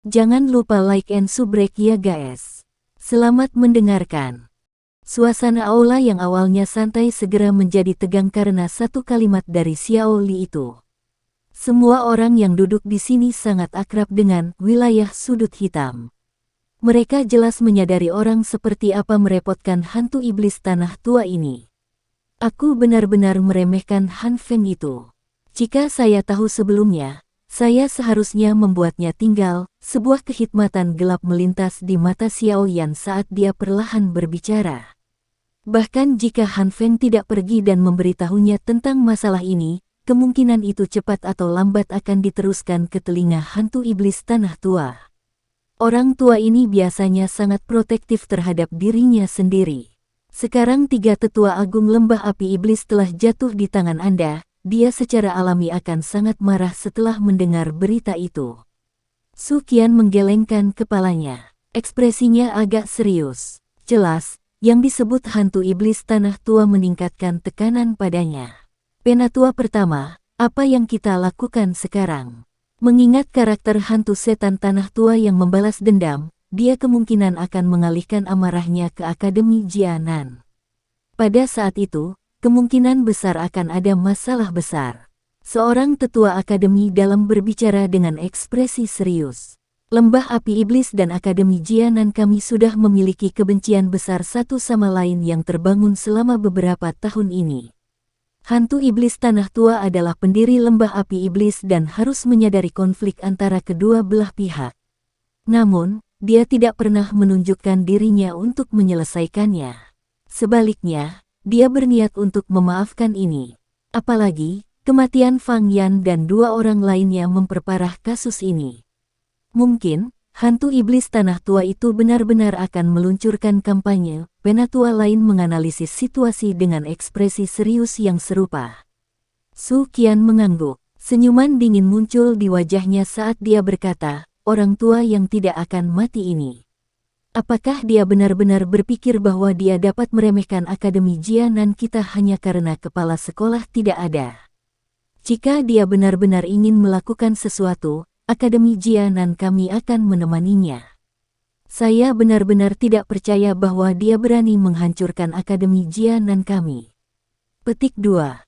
Jangan lupa like and subscribe ya guys. Selamat mendengarkan. Suasana aula yang awalnya santai segera menjadi tegang karena satu kalimat dari Xiao Li itu. Semua orang yang duduk di sini sangat akrab dengan wilayah sudut hitam. Mereka jelas menyadari orang seperti apa merepotkan hantu iblis tanah tua ini. Aku benar-benar meremehkan Han Feng itu. Jika saya tahu sebelumnya, saya seharusnya membuatnya tinggal. Sebuah kehikmatan gelap melintas di mata Xiao Yan saat dia perlahan berbicara. Bahkan jika Han Feng tidak pergi dan memberitahunya tentang masalah ini, kemungkinan itu cepat atau lambat akan diteruskan ke telinga hantu iblis tanah tua. Orang tua ini biasanya sangat protektif terhadap dirinya sendiri. Sekarang tiga tetua agung lembah api iblis telah jatuh di tangan Anda. Dia secara alami akan sangat marah setelah mendengar berita itu. Su Qian menggelengkan kepalanya. Ekspresinya agak serius. Jelas, yang disebut hantu iblis tanah tua meningkatkan tekanan padanya. Penatua pertama, apa yang kita lakukan sekarang? Mengingat karakter hantu setan tanah tua yang membalas dendam, dia kemungkinan akan mengalihkan amarahnya ke Akademi Jianan. Pada saat itu, kemungkinan besar akan ada masalah besar. Seorang tetua akademi dalam berbicara dengan ekspresi serius. Lembah api iblis dan Akademi Jianan kami sudah memiliki kebencian besar satu sama lain yang terbangun selama beberapa tahun ini. Hantu iblis tanah tua adalah pendiri lembah api iblis dan harus menyadari konflik antara kedua belah pihak. Namun, dia tidak pernah menunjukkan dirinya untuk menyelesaikannya. Sebaliknya, dia berniat untuk memaafkan ini. Apalagi, kematian Fang Yan dan dua orang lainnya memperparah kasus ini. Mungkin, hantu iblis tanah tua itu benar-benar akan meluncurkan kampanye. Penatua lain menganalisis situasi dengan ekspresi serius yang serupa. Su Qian mengangguk. Senyuman dingin muncul di wajahnya saat dia berkata, orang tua yang tidak akan mati ini. Apakah dia benar-benar berpikir bahwa dia dapat meremehkan Akademi Jianan kita hanya karena kepala sekolah tidak ada? Jika dia benar-benar ingin melakukan sesuatu, Akademi Jianan kami akan menemaninya. Saya benar-benar tidak percaya bahwa dia berani menghancurkan Akademi Jianan kami. Petik 2.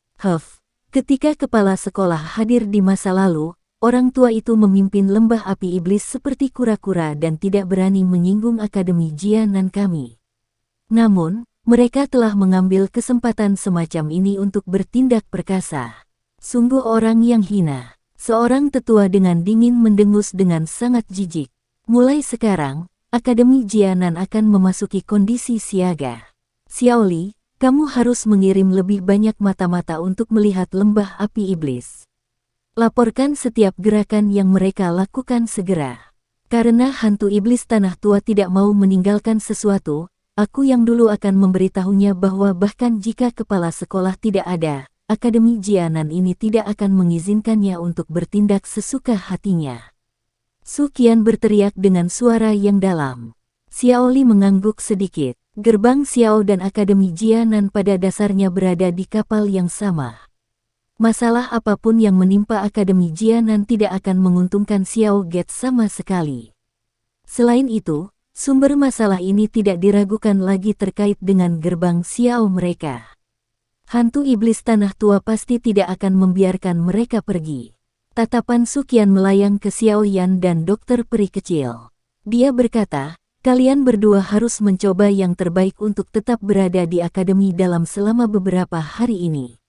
Ketika kepala sekolah hadir di masa lalu, orang tua itu memimpin lembah api iblis seperti kura-kura dan tidak berani menyinggung Akademi Jianan kami. Namun, mereka telah mengambil kesempatan semacam ini untuk bertindak perkasa. Sungguh orang yang hina. Seorang tetua dengan dingin mendengus dengan sangat jijik. Mulai sekarang, Akademi Jianan akan memasuki kondisi siaga. Xiao Li, kamu harus mengirim lebih banyak mata-mata untuk melihat lembah api iblis. Laporkan setiap gerakan yang mereka lakukan segera. Karena hantu iblis tanah tua tidak mau meninggalkan sesuatu, aku yang dulu akan memberitahunya bahwa bahkan jika kepala sekolah tidak ada, Akademi Jianan ini tidak akan mengizinkannya untuk bertindak sesuka hatinya. Su Qian berteriak dengan suara yang dalam. Xiao Li mengangguk sedikit. Gerbang Xiao dan Akademi Jianan pada dasarnya berada di kapal yang sama. Masalah apapun yang menimpa Akademi Jianan tidak akan menguntungkan Xiao Gate sama sekali. Selain itu, sumber masalah ini tidak diragukan lagi terkait dengan gerbang Xiao mereka. Hantu iblis tanah tua pasti tidak akan membiarkan mereka pergi. Tatapan Su Qian melayang ke Xiao Yan dan dokter peri kecil. Dia berkata, kalian berdua harus mencoba yang terbaik untuk tetap berada di akademi dalam selama beberapa hari ini.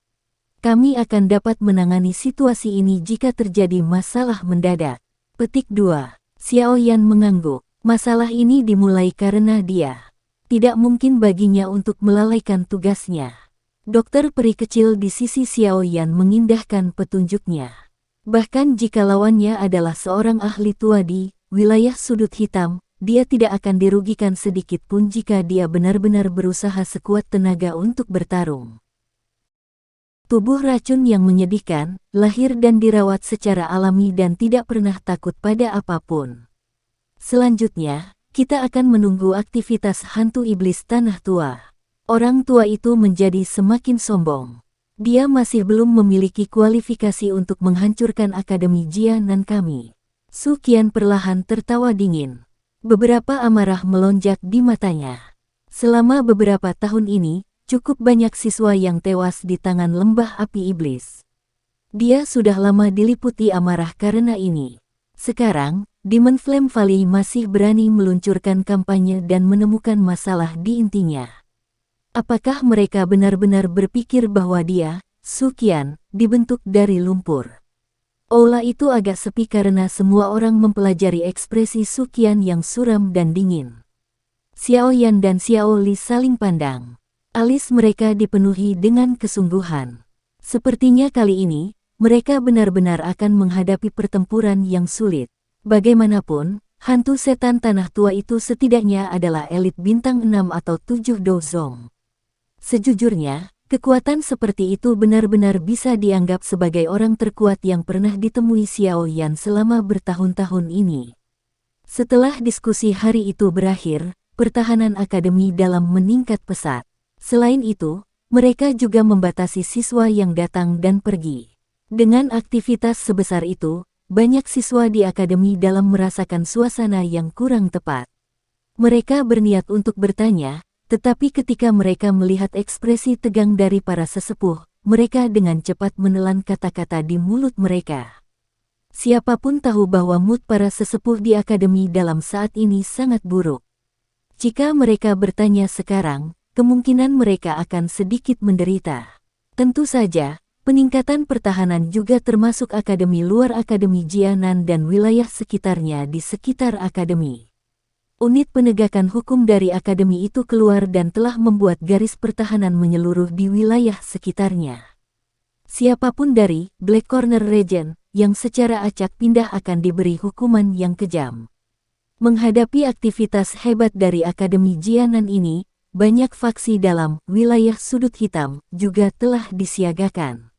Kami akan dapat menangani situasi ini jika terjadi masalah mendadak. Petik 2. Xiao Yan mengangguk. Masalah ini dimulai karena dia. Tidak mungkin baginya untuk melalaikan tugasnya. Dokter peri kecil di sisi Xiao Yan mengindahkan petunjuknya. Bahkan jika lawannya adalah seorang ahli tua di wilayah sudut hitam, dia tidak akan dirugikan sedikit pun jika dia benar-benar berusaha sekuat tenaga untuk bertarung. Tubuh racun yang menyedihkan, lahir dan dirawat secara alami dan tidak pernah takut pada apapun. Selanjutnya, kita akan menunggu aktivitas hantu iblis tanah tua. Orang tua itu menjadi semakin sombong. Dia masih belum memiliki kualifikasi untuk menghancurkan Akademi Jianan kami. Su Qian perlahan tertawa dingin. Beberapa amarah melonjak di matanya. Selama beberapa tahun ini, cukup banyak siswa yang tewas di tangan lembah api iblis. Dia sudah lama diliputi amarah karena ini. Sekarang, Demon Flame Valley masih berani meluncurkan kampanye dan menemukan masalah di intinya. Apakah mereka benar-benar berpikir bahwa dia, Su Qian, dibentuk dari lumpur? Aula itu agak sepi karena semua orang mempelajari ekspresi Su Qian yang suram dan dingin. Xiao Yan dan Xiao Li saling pandang. Alis mereka dipenuhi dengan kesungguhan. Sepertinya kali ini, mereka benar-benar akan menghadapi pertempuran yang sulit. Bagaimanapun, hantu setan tanah tua itu setidaknya adalah elit bintang 6 atau 7 dozong. Sejujurnya, kekuatan seperti itu benar-benar bisa dianggap sebagai orang terkuat yang pernah ditemui Xiao Yan selama bertahun-tahun ini. Setelah diskusi hari itu berakhir, pertahanan akademi dalam meningkat pesat. Selain itu, mereka juga membatasi siswa yang datang dan pergi. Dengan aktivitas sebesar itu, banyak siswa di akademi dalam merasakan suasana yang kurang tepat. Mereka berniat untuk bertanya, tetapi ketika mereka melihat ekspresi tegang dari para sesepuh, mereka dengan cepat menelan kata-kata di mulut mereka. Siapapun tahu bahwa mood para sesepuh di akademi dalam saat ini sangat buruk. Jika mereka bertanya sekarang, kemungkinan mereka akan sedikit menderita. Tentu saja, peningkatan pertahanan juga termasuk akademi luar Akademi Jianan dan wilayah sekitarnya di sekitar akademi. Unit penegakan hukum dari akademi itu keluar dan telah membuat garis pertahanan menyeluruh di wilayah sekitarnya. Siapapun dari Black Corner Region yang secara acak pindah akan diberi hukuman yang kejam. Menghadapi aktivitas hebat dari Akademi Jianan ini, banyak faksi dalam wilayah sudut hitam juga telah disiagakan.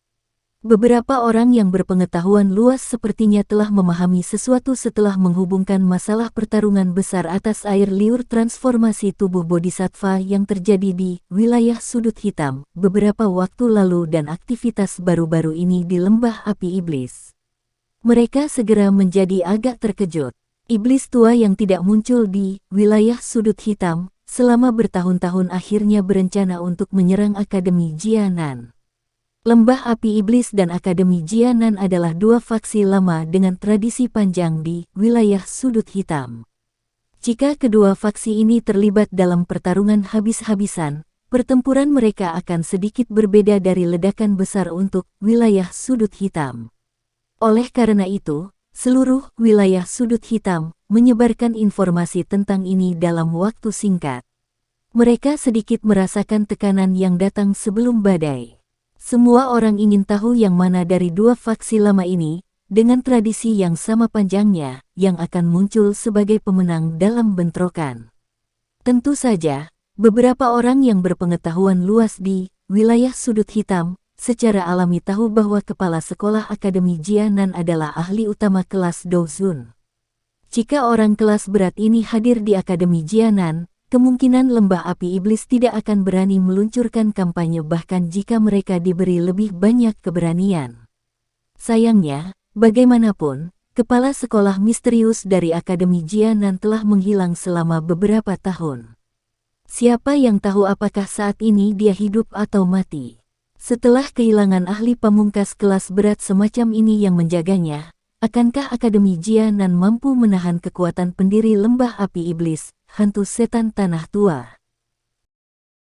Beberapa orang yang berpengetahuan luas sepertinya telah memahami sesuatu setelah menghubungkan masalah pertarungan besar atas air liur transformasi tubuh bodhisattva yang terjadi di wilayah sudut hitam beberapa waktu lalu dan aktivitas baru-baru ini di lembah api iblis. Mereka segera menjadi agak terkejut. Iblis tua yang tidak muncul di wilayah sudut hitam selama bertahun-tahun akhirnya berencana untuk menyerang Akademi Jianan. Lembah Api Iblis dan Akademi Jianan adalah dua faksi lama dengan tradisi panjang di wilayah sudut hitam. Jika kedua faksi ini terlibat dalam pertarungan habis-habisan, pertempuran mereka akan sedikit berbeda dari ledakan besar untuk wilayah sudut hitam. Oleh karena itu, seluruh wilayah sudut hitam menyebarkan informasi tentang ini dalam waktu singkat. Mereka sedikit merasakan tekanan yang datang sebelum badai. Semua orang ingin tahu yang mana dari dua faksi lama ini, dengan tradisi yang sama panjangnya, yang akan muncul sebagai pemenang dalam bentrokan. Tentu saja, beberapa orang yang berpengetahuan luas di wilayah sudut hitam, secara alami tahu bahwa kepala sekolah Akademi Jianan adalah ahli utama kelas Dozun. Jika orang kelas berat ini hadir di Akademi Jianan, kemungkinan lembah api iblis tidak akan berani meluncurkan kampanye bahkan jika mereka diberi lebih banyak keberanian. Sayangnya, bagaimanapun, kepala sekolah misterius dari Akademi Jianan telah menghilang selama beberapa tahun. Siapa yang tahu apakah saat ini dia hidup atau mati? Setelah kehilangan ahli pamungkas kelas berat semacam ini yang menjaganya, akankah Akademi Jianan mampu menahan kekuatan pendiri lembah api iblis, hantu setan tanah tua?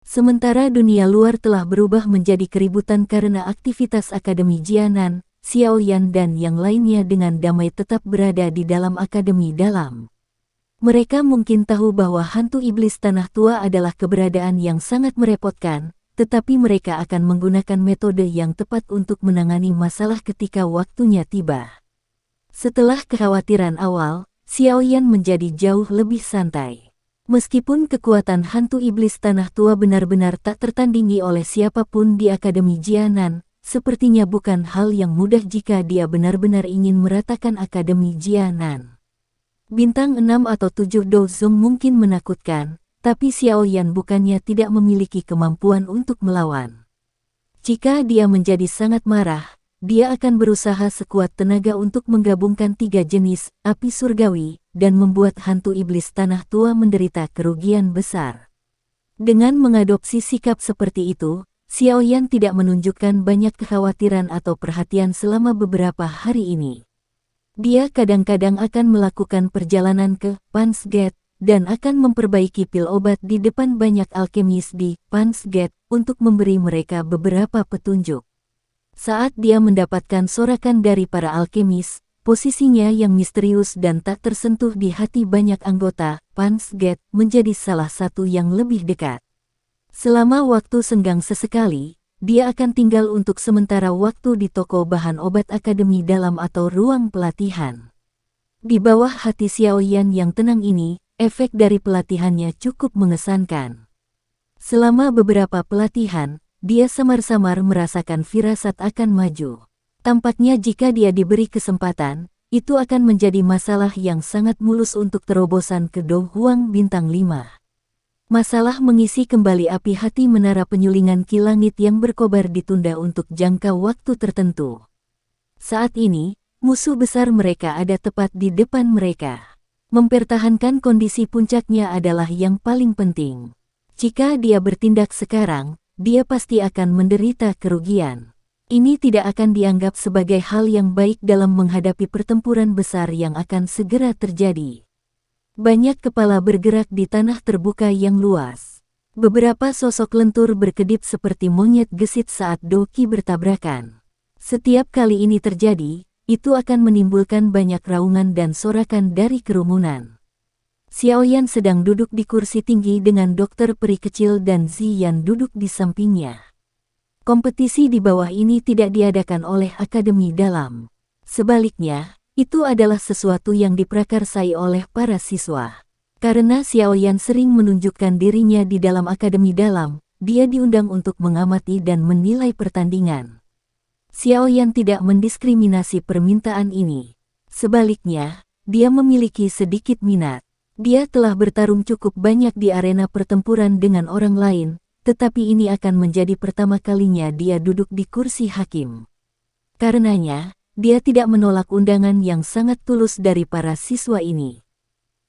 Sementara dunia luar telah berubah menjadi keributan karena aktivitas Akademi Jianan, Xiao Yan dan yang lainnya dengan damai tetap berada di dalam akademi dalam. Mereka mungkin tahu bahwa hantu iblis tanah tua adalah keberadaan yang sangat merepotkan, tetapi mereka akan menggunakan metode yang tepat untuk menangani masalah ketika waktunya tiba. Setelah kekhawatiran awal, Xiao Yan menjadi jauh lebih santai. Meskipun kekuatan hantu iblis tanah tua benar-benar tak tertandingi oleh siapapun di Akademi Jianan, sepertinya bukan hal yang mudah jika dia benar-benar ingin meratakan Akademi Jianan. Bintang 6 atau 7 dozong mungkin menakutkan, tapi Xiao Yan bukannya tidak memiliki kemampuan untuk melawan. Jika dia menjadi sangat marah, dia akan berusaha sekuat tenaga untuk menggabungkan 3 jenis api surgawi dan membuat hantu iblis tanah tua menderita kerugian besar. Dengan mengadopsi sikap seperti itu, Xiaoyan tidak menunjukkan banyak kekhawatiran atau perhatian selama beberapa hari ini. Dia kadang-kadang akan melakukan perjalanan ke Punch Gate dan akan memperbaiki pil obat di depan banyak alkemis di Punch Gate untuk memberi mereka beberapa petunjuk. Saat dia mendapatkan sorakan dari para alkemis, posisinya yang misterius dan tak tersentuh di hati banyak anggota Punch Gate menjadi salah satu yang lebih dekat. Selama waktu senggang sesekali, dia akan tinggal untuk sementara waktu di toko bahan obat akademi dalam atau ruang pelatihan. Di bawah hati Xiaoyan yang tenang ini, efek dari pelatihannya cukup mengesankan. Selama beberapa pelatihan, dia samar-samar merasakan firasat akan maju. Tampaknya jika dia diberi kesempatan, itu akan menjadi masalah yang sangat mulus untuk terobosan ke Do Huang Bintang 5. Masalah mengisi kembali api hati menara penyulingan Ki Langit yang berkobar ditunda untuk jangka waktu tertentu. Saat ini, musuh besar mereka ada tepat di depan mereka. Mempertahankan kondisi puncaknya adalah yang paling penting. Jika dia bertindak sekarang, dia pasti akan menderita kerugian. Ini tidak akan dianggap sebagai hal yang baik dalam menghadapi pertempuran besar yang akan segera terjadi. Banyak kepala bergerak di tanah terbuka yang luas. Beberapa sosok lentur berkedip seperti monyet gesit saat doki bertabrakan. Setiap kali ini terjadi, itu akan menimbulkan banyak raungan dan sorakan dari kerumunan. Xiaoyan sedang duduk di kursi tinggi dengan dokter peri kecil dan Ziyan duduk di sampingnya. Kompetisi di bawah ini tidak diadakan oleh Akademi Dalam. Sebaliknya, itu adalah sesuatu yang diprakarsai oleh para siswa. Karena Xiaoyan sering menunjukkan dirinya di dalam Akademi Dalam, dia diundang untuk mengamati dan menilai pertandingan. Xiaoyan tidak mendiskriminasi permintaan ini. Sebaliknya, dia memiliki sedikit minat. Dia telah bertarung cukup banyak di arena pertempuran dengan orang lain, tetapi ini akan menjadi pertama kalinya dia duduk di kursi hakim. Karenanya, dia tidak menolak undangan yang sangat tulus dari para siswa ini.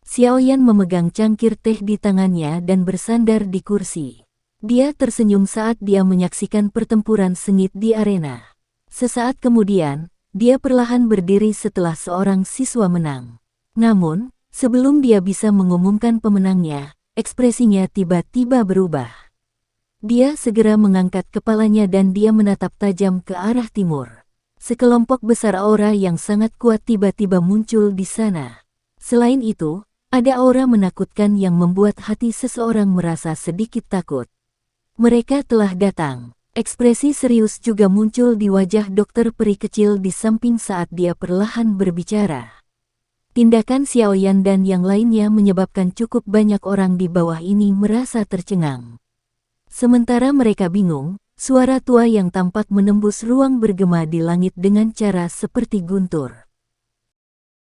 Xiaoyan memegang cangkir teh di tangannya dan bersandar di kursi. Dia tersenyum saat dia menyaksikan pertempuran sengit di arena. Sesaat kemudian, dia perlahan berdiri setelah seorang siswa menang. Namun, sebelum dia bisa mengumumkan pemenangnya, ekspresinya tiba-tiba berubah. Dia segera mengangkat kepalanya dan dia menatap tajam ke arah timur. Sekelompok besar aura yang sangat kuat tiba-tiba muncul di sana. Selain itu, ada aura menakutkan yang membuat hati seseorang merasa sedikit takut. Mereka telah datang. Ekspresi serius juga muncul di wajah dokter peri kecil di samping saat dia perlahan berbicara. Tindakan Xiaoyan dan yang lainnya menyebabkan cukup banyak orang di bawah ini merasa tercengang. Sementara mereka bingung, suara tua yang tampak menembus ruang bergema di langit dengan cara seperti guntur.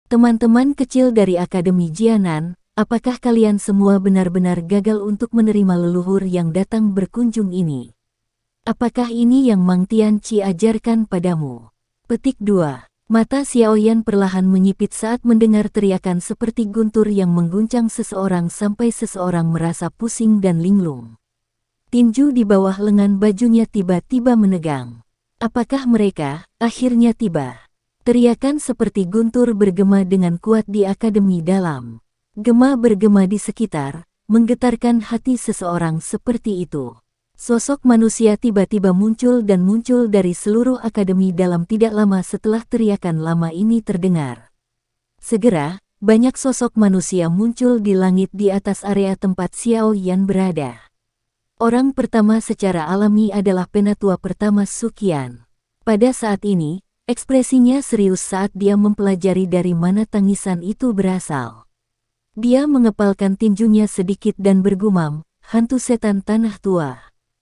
Teman-teman kecil dari Akademi Jianan, apakah kalian semua benar-benar gagal untuk menerima leluhur yang datang berkunjung ini? Apakah ini yang Mang Tianqi ajarkan padamu? Petik 2. Mata Xiaoyan perlahan menyipit saat mendengar teriakan seperti guntur yang mengguncang seseorang sampai seseorang merasa pusing dan linglung. Tinju di bawah lengan bajunya tiba-tiba menegang. Apakah mereka akhirnya tiba? Teriakan seperti guntur bergema dengan kuat di Akademi Dalam. Gema bergema di sekitar, menggetarkan hati seseorang seperti itu. Sosok manusia tiba-tiba muncul dan muncul dari seluruh Akademi Dalam tidak lama setelah teriakan lama ini terdengar. Segera, banyak sosok manusia muncul di langit di atas area tempat Xiaoyan berada. Orang pertama secara alami adalah penatua pertama Suqian. Pada saat ini, ekspresinya serius saat dia mempelajari dari mana tangisan itu berasal. Dia mengepalkan tinjunya sedikit dan bergumam, "Hantu setan tanah tua."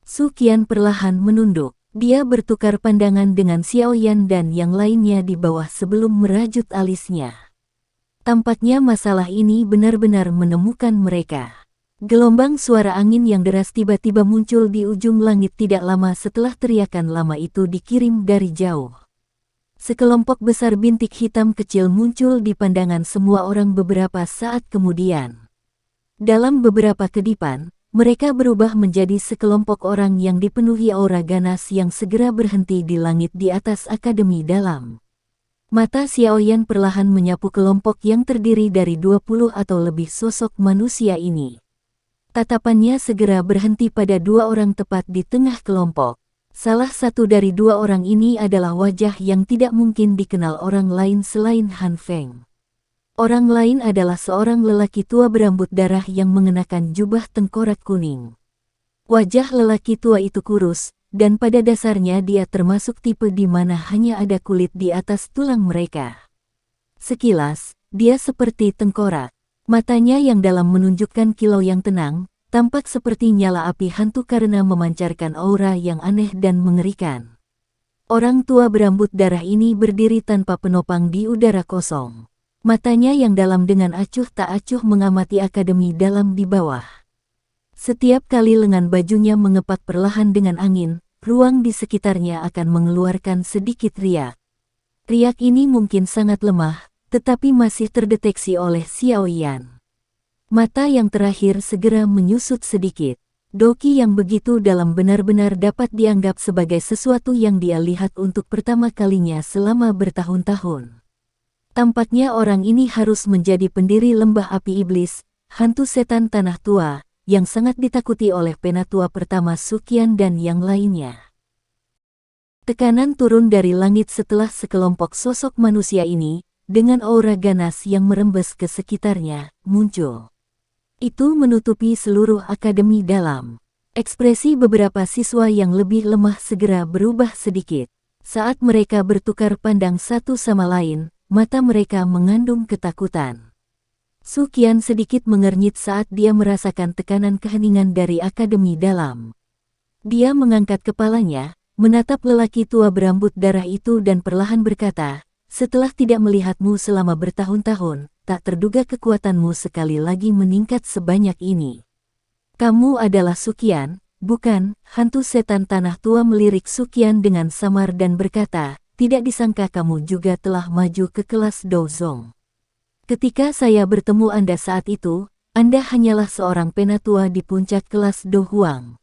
Suqian perlahan menunduk. Dia bertukar pandangan dengan Xiaoyan dan yang lainnya di bawah sebelum merajut alisnya. Tampaknya masalah ini benar-benar menemukan mereka. Gelombang suara angin yang deras tiba-tiba muncul di ujung langit tidak lama setelah teriakan lama itu dikirim dari jauh. Sekelompok besar bintik hitam kecil muncul di pandangan semua orang beberapa saat kemudian. Dalam beberapa kedipan, mereka berubah menjadi sekelompok orang yang dipenuhi aura ganas yang segera berhenti di langit di atas Akademi Dalam. Mata Xiaoyan perlahan menyapu kelompok yang terdiri dari 20 atau lebih sosok manusia ini. Tatapannya segera berhenti pada dua orang tepat di tengah kelompok. Salah satu dari dua orang ini adalah wajah yang tidak mungkin dikenal orang lain selain Han Feng. Orang lain adalah seorang lelaki tua berambut darah yang mengenakan jubah tengkorak kuning. Wajah lelaki tua itu kurus, dan pada dasarnya dia termasuk tipe di mana hanya ada kulit di atas tulang mereka. Sekilas, dia seperti tengkorak. Matanya yang dalam menunjukkan kilau yang tenang, tampak seperti nyala api hantu karena memancarkan aura yang aneh dan mengerikan. Orang tua berambut darah ini berdiri tanpa penopang di udara kosong. Matanya yang dalam dengan acuh tak acuh mengamati Akademi Dalam di bawah. Setiap kali lengan bajunya mengepak perlahan dengan angin, ruang di sekitarnya akan mengeluarkan sedikit riak. Riak ini mungkin sangat lemah, tetapi masih terdeteksi oleh Xiaoyan. Mata yang terakhir segera menyusut sedikit. Doki yang begitu dalam benar-benar dapat dianggap sebagai sesuatu yang dia lihat untuk pertama kalinya selama bertahun-tahun. Tampaknya orang ini harus menjadi pendiri lembah api iblis, hantu setan tanah tua, yang sangat ditakuti oleh penatua pertama Suqian dan yang lainnya. Tekanan turun dari langit setelah sekelompok sosok manusia ini, dengan aura ganas yang merembes ke sekitarnya, muncul. Itu menutupi seluruh Akademi Dalam. Ekspresi beberapa siswa yang lebih lemah segera berubah sedikit. Saat mereka bertukar pandang satu sama lain, mata mereka mengandung ketakutan. Suqian sedikit mengernyit saat dia merasakan tekanan keheningan dari Akademi Dalam. Dia mengangkat kepalanya, menatap lelaki tua berambut darah itu dan perlahan berkata, "Setelah tidak melihatmu selama bertahun-tahun, tak terduga kekuatanmu sekali lagi meningkat sebanyak ini." "Kamu adalah Suqian, bukan?" Hantu setan tanah tua melirik Suqian dengan samar dan berkata, "Tidak disangka kamu juga telah maju ke kelas Dozong. Ketika saya bertemu Anda saat itu, Anda hanyalah seorang penatua di puncak kelas Do Huang.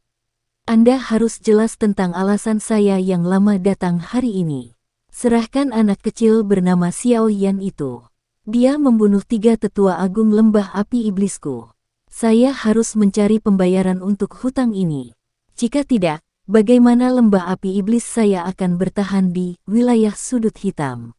Anda harus jelas tentang alasan saya yang lama datang hari ini. Serahkan anak kecil bernama Xiaoyan itu. Dia membunuh 3 tetua agung lembah api iblisku. Saya harus mencari pembayaran untuk hutang ini. Jika tidak, bagaimana lembah api iblis saya akan bertahan di wilayah sudut hitam?"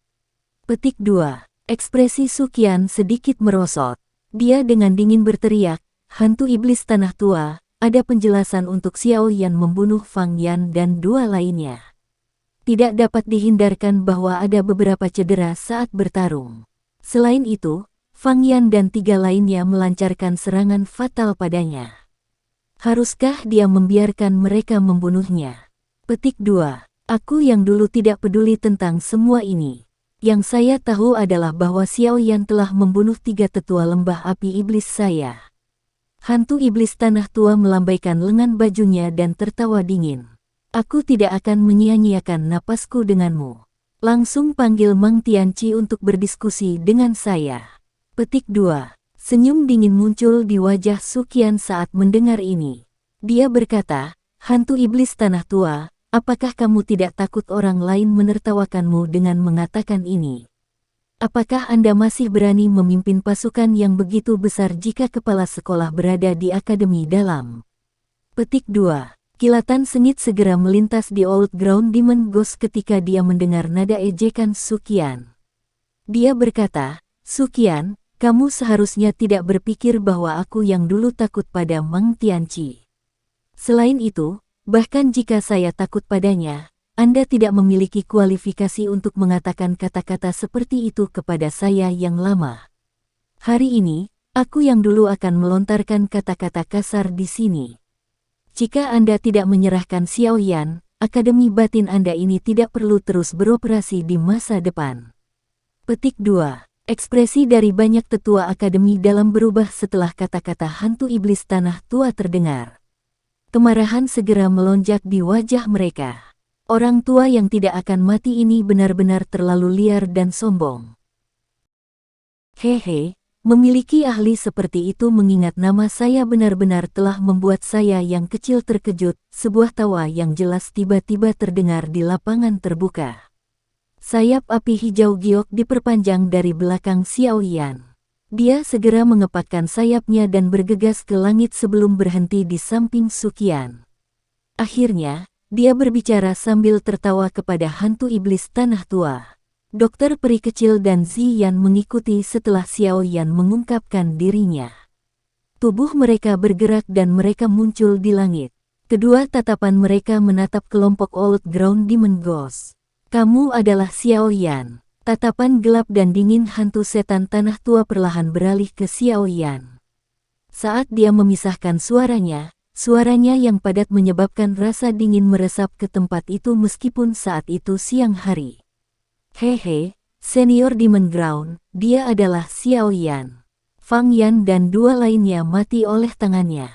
Petik 2. Ekspresi Suqian sedikit merosot. Dia dengan dingin berteriak, "Hantu iblis tanah tua, ada penjelasan untuk Xiaoyan membunuh Fang Yan dan 2 lainnya. Tidak dapat dihindarkan bahwa ada beberapa cedera saat bertarung. Selain itu, Fang Yan dan 3 lainnya melancarkan serangan fatal padanya. Haruskah dia membiarkan mereka membunuhnya?" Petik 2. Aku yang dulu tidak peduli tentang semua ini. Yang saya tahu adalah bahwa Xiaoyan telah membunuh 3 tetua lembah api iblis saya. Hantu iblis tanah tua melambaikan lengan bajunya dan tertawa dingin. "Aku tidak akan menyia-nyiakan napasku denganmu. Langsung panggil Mang Tianqi untuk berdiskusi dengan saya." Petik 2. Senyum dingin muncul di wajah Suqian saat mendengar ini. Dia berkata, "Hantu iblis tanah tua, apakah kamu tidak takut orang lain menertawakanmu dengan mengatakan ini? Apakah Anda masih berani memimpin pasukan yang begitu besar jika kepala sekolah berada di Akademi Dalam?" Petik 2. Kilatan sengit segera melintas di Old Ground Demon Ghost ketika dia mendengar nada ejekan Suqian. Dia berkata, "Suqian, kamu seharusnya tidak berpikir bahwa aku yang dulu takut pada Mang Tianqi. Selain itu, bahkan jika saya takut padanya, Anda tidak memiliki kualifikasi untuk mengatakan kata-kata seperti itu kepada saya yang lama. Hari ini, aku yang dulu akan melontarkan kata-kata kasar di sini. Jika Anda tidak menyerahkan Xiaoyan, Akademi Batin Anda ini tidak perlu terus beroperasi di masa depan." Petik 2. Ekspresi dari banyak tetua Akademi Dalam berubah setelah kata-kata hantu iblis tanah tua terdengar. Kemarahan segera melonjak di wajah mereka. Orang tua yang tidak akan mati ini benar-benar terlalu liar dan sombong. Hehe, memiliki ahli seperti itu mengingat nama saya benar-benar telah membuat saya yang kecil terkejut. Sebuah tawa yang jelas tiba-tiba terdengar di lapangan terbuka. Sayap api hijau giok diperpanjang dari belakang Xiao Yan. Dia segera mengepakkan sayapnya dan bergegas ke langit sebelum berhenti di samping Suqian. Akhirnya, dia berbicara sambil tertawa kepada hantu iblis tanah tua. Dokter peri kecil dan Ziyan mengikuti setelah Xiao Yan mengungkapkan dirinya. Tubuh mereka bergerak dan mereka muncul di langit. Kedua tatapan mereka menatap kelompok Old Ground Demon Ghost. Kamu adalah Xiao Yan. Tatapan gelap dan dingin hantu setan tanah tua perlahan beralih ke Xiao Yan. Saat dia memisahkan suaranya yang padat menyebabkan rasa dingin meresap ke tempat itu meskipun saat itu siang hari. Hehe, senior Demon Ground, dia adalah Xiao Yan. Fang Yan dan dua lainnya mati oleh tangannya.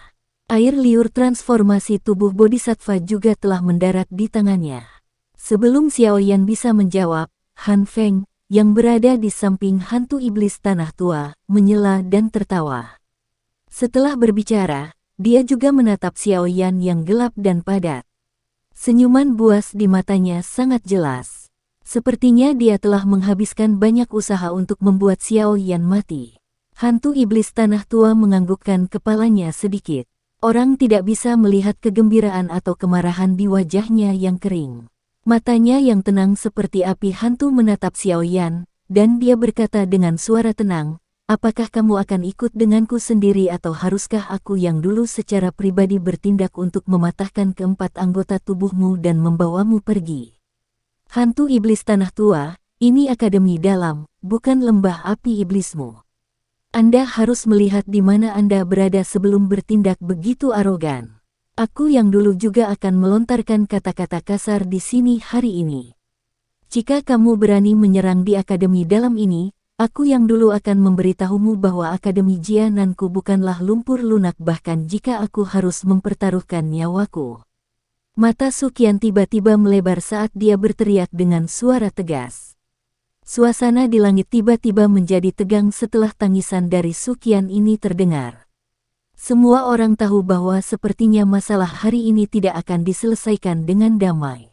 Air liur transformasi tubuh bodhisattva juga telah mendarat di tangannya. Sebelum Xiao Yan bisa menjawab, Han Feng, yang berada di samping hantu iblis tanah tua, menyela dan tertawa. Setelah berbicara, dia juga menatap Xiao Yan yang gelap dan padat. Senyuman buas di matanya sangat jelas. Sepertinya dia telah menghabiskan banyak usaha untuk membuat Xiao Yan mati. Hantu iblis tanah tua menganggukkan kepalanya sedikit. Orang tidak bisa melihat kegembiraan atau kemarahan di wajahnya yang kering. Matanya yang tenang seperti api hantu menatap Xiao Yan, dan dia berkata dengan suara tenang, apakah kamu akan ikut denganku sendiri atau haruskah aku yang dulu secara pribadi bertindak untuk mematahkan keempat anggota tubuhmu dan membawamu pergi? Hantu iblis tanah tua, ini akademi dalam, bukan lembah api iblismu. Anda harus melihat di mana Anda berada sebelum bertindak begitu arogan. Aku yang dulu juga akan melontarkan kata-kata kasar di sini hari ini. Jika kamu berani menyerang di akademi dalam ini, aku yang dulu akan memberitahumu bahwa akademi Jiananku bukanlah lumpur lunak bahkan jika aku harus mempertaruhkan nyawaku. Mata Suqian tiba-tiba melebar saat dia berteriak dengan suara tegas. Suasana di langit tiba-tiba menjadi tegang setelah tangisan dari Suqian ini terdengar. Semua orang tahu bahwa sepertinya masalah hari ini tidak akan diselesaikan dengan damai.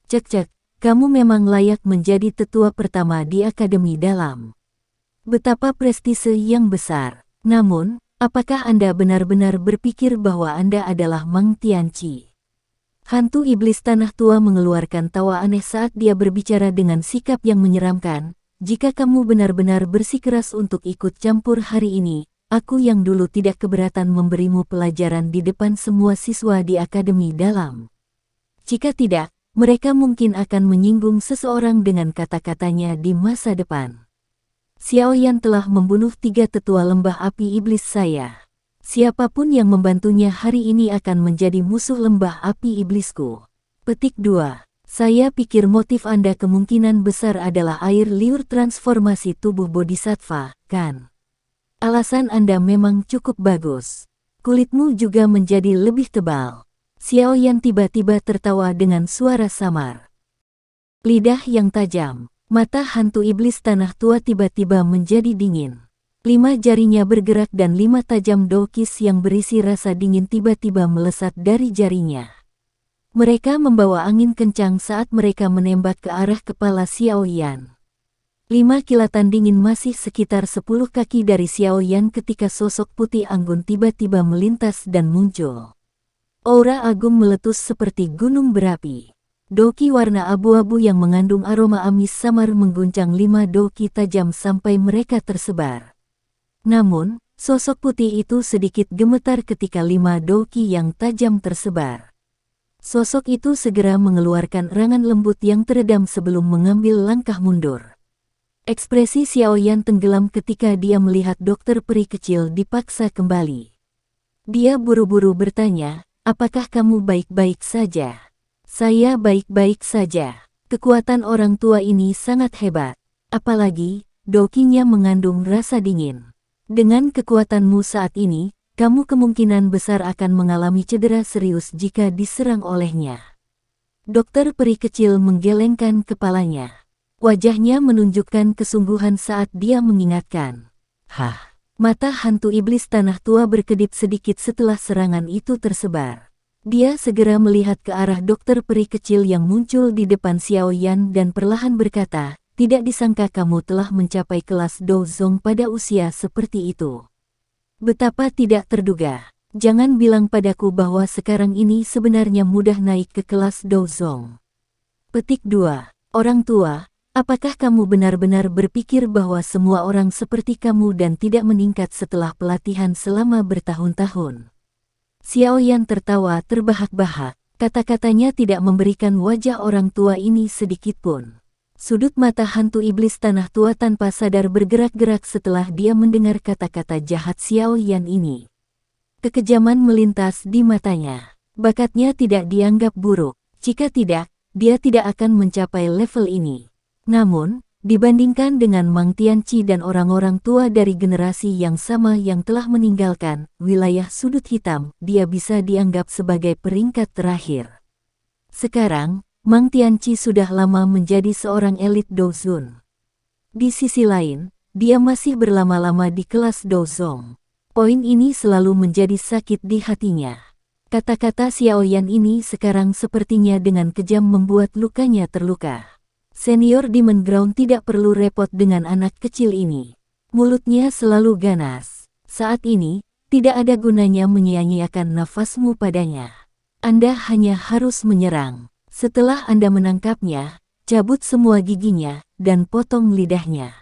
Cek-cek, kamu memang layak menjadi tetua pertama di akademi dalam. Betapa prestise yang besar. Namun, apakah Anda benar-benar berpikir bahwa Anda adalah Mang Tianqi? Hantu iblis tanah tua mengeluarkan tawa aneh saat dia berbicara dengan sikap yang menyeramkan. Jika kamu benar-benar bersikeras untuk ikut campur hari ini, aku yang dulu tidak keberatan memberimu pelajaran di depan semua siswa di akademi dalam. Jika tidak, mereka mungkin akan menyinggung seseorang dengan kata-katanya di masa depan. Xiao Yan telah membunuh 3 tetua lembah api iblis saya. Siapapun yang membantunya hari ini akan menjadi musuh lembah api iblisku. Petik 2. Saya pikir motif Anda kemungkinan besar adalah air liur transformasi tubuh bodhisattva, kan? Alasan Anda memang cukup bagus. Kulitmu juga menjadi lebih tebal. Xiao Yan tiba-tiba tertawa dengan suara samar. Lidah yang tajam, mata hantu iblis tanah tua tiba-tiba menjadi dingin. 5 jarinya bergerak dan 5 tajam dokis yang berisi rasa dingin tiba-tiba melesat dari jarinya. Mereka membawa angin kencang saat mereka menembak ke arah kepala Xiao Yan. 5 kilatan dingin masih sekitar 10 kaki dari Xiao Yan ketika sosok putih anggun tiba-tiba melintas dan muncul. Aura agung meletus seperti gunung berapi. Doki warna abu-abu yang mengandung aroma amis samar mengguncang 5 doki tajam sampai mereka tersebar. Namun, sosok putih itu sedikit gemetar ketika 5 doki yang tajam tersebar. Sosok itu segera mengeluarkan erangan lembut yang teredam sebelum mengambil langkah mundur. Ekspresi Xiao Yan tenggelam ketika dia melihat dokter peri kecil dipaksa kembali. Dia buru-buru bertanya, apakah kamu baik-baik saja? Saya baik-baik saja. Kekuatan orang tua ini sangat hebat. Apalagi, dokinya mengandung rasa dingin. Dengan kekuatanmu saat ini, kamu kemungkinan besar akan mengalami cedera serius jika diserang olehnya. Dokter peri kecil menggelengkan kepalanya. Wajahnya menunjukkan kesungguhan saat dia mengingatkan. Hah? Mata hantu iblis tanah tua berkedip sedikit setelah serangan itu tersebar. Dia segera melihat ke arah dokter peri kecil yang muncul di depan Xiao Yan dan perlahan berkata, "Tidak disangka kamu telah mencapai kelas Douzong pada usia seperti itu. Betapa tidak terduga. Jangan bilang padaku bahwa sekarang ini sebenarnya mudah naik ke kelas Douzong." Petik 2. Orang tua, apakah kamu benar-benar berpikir bahwa semua orang seperti kamu dan tidak meningkat setelah pelatihan selama bertahun-tahun? Xiao Yan tertawa terbahak-bahak. Kata-katanya tidak memberikan wajah orang tua ini sedikit pun. Sudut mata hantu iblis tanah tua tanpa sadar bergerak-gerak setelah dia mendengar kata-kata jahat Xiao Yan ini. Kekejaman melintas di matanya. Bakatnya tidak dianggap buruk. Jika tidak, dia tidak akan mencapai level ini. Namun, dibandingkan dengan Mang Tianqi dan orang-orang tua dari generasi yang sama yang telah meninggalkan wilayah sudut hitam, dia bisa dianggap sebagai peringkat terakhir. Sekarang, Mang Tianqi sudah lama menjadi seorang elit Douzun. Di sisi lain, dia masih berlama-lama di kelas Douzong. Poin ini selalu menjadi sakit di hatinya. Kata-kata Xiao Yan ini sekarang sepertinya dengan kejam membuat lukanya terluka. Senior Demon Ground tidak perlu repot dengan anak kecil ini. Mulutnya selalu ganas. Saat ini, tidak ada gunanya menyia-nyiakan nafasmu padanya. Anda hanya harus menyerang. Setelah Anda menangkapnya, cabut semua giginya, dan potong lidahnya.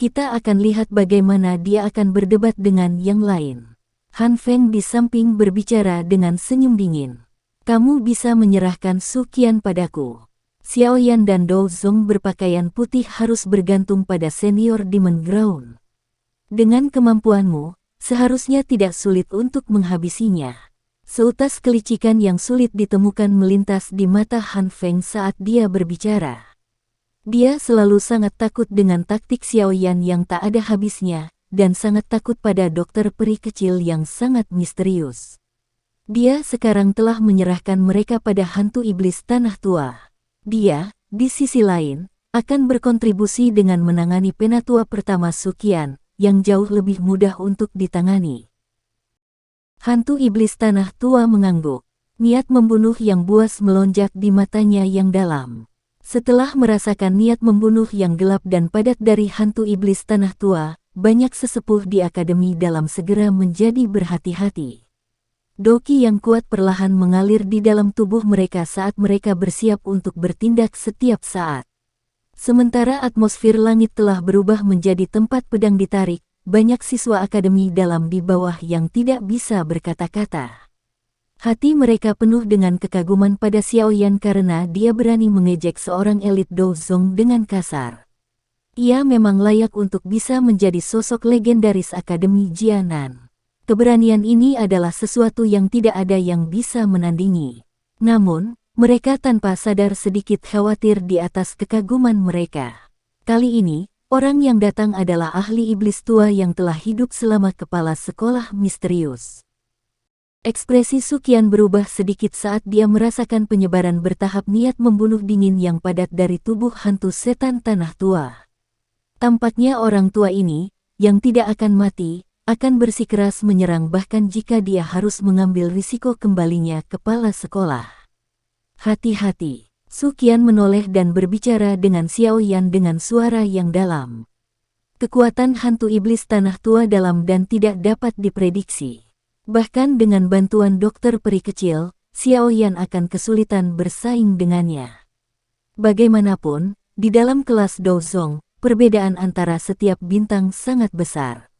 Kita akan lihat bagaimana dia akan berdebat dengan yang lain. Han Feng di samping berbicara dengan senyum dingin. Kamu bisa menyerahkan Su Qian padaku. Xiao Yan dan Douzong berpakaian putih harus bergantung pada senior Demon Ground. Dengan kemampuanmu, seharusnya tidak sulit untuk menghabisinya. Seutas kelicikan yang sulit ditemukan melintas di mata Han Feng saat dia berbicara. Dia selalu sangat takut dengan taktik Xiao Yan yang tak ada habisnya, dan sangat takut pada dokter peri kecil yang sangat misterius. Dia sekarang telah menyerahkan mereka pada hantu iblis tanah tua. Dia, di sisi lain, akan berkontribusi dengan menangani penatua pertama Su Qian, yang jauh lebih mudah untuk ditangani. Hantu iblis tanah tua mengangguk. Niat membunuh yang buas melonjak di matanya yang dalam. Setelah merasakan niat membunuh yang gelap dan padat dari hantu iblis tanah tua, banyak sesepuh di akademi dalam segera menjadi berhati-hati. Doki yang kuat perlahan mengalir di dalam tubuh mereka saat mereka bersiap untuk bertindak setiap saat. Sementara atmosfer langit telah berubah menjadi tempat pedang ditarik, banyak siswa akademi dalam di bawah yang tidak bisa berkata-kata. Hati mereka penuh dengan kekaguman pada Xiao Yan karena dia berani mengejek seorang elit Douzong dengan kasar. Ia memang layak untuk bisa menjadi sosok legendaris Akademi Jianan. Keberanian ini adalah sesuatu yang tidak ada yang bisa menandingi. Namun, mereka tanpa sadar sedikit khawatir di atas kekaguman mereka. Kali ini, orang yang datang adalah ahli iblis tua yang telah hidup selama kepala sekolah misterius. Ekspresi Su Qian berubah sedikit saat dia merasakan penyebaran bertahap niat membunuh dingin yang padat dari tubuh hantu setan tanah tua. Tampaknya orang tua ini, yang tidak akan mati, akan bersikeras menyerang bahkan jika dia harus mengambil risiko kembalinya kepala sekolah. Hati-hati. Su Qian menoleh dan berbicara dengan Xiao Yan dengan suara yang dalam. Kekuatan hantu iblis tanah tua dalam dan tidak dapat diprediksi. Bahkan dengan bantuan dokter peri kecil, Xiao Yan akan kesulitan bersaing dengannya. Bagaimanapun, di dalam kelas Douzong, perbedaan antara setiap bintang sangat besar.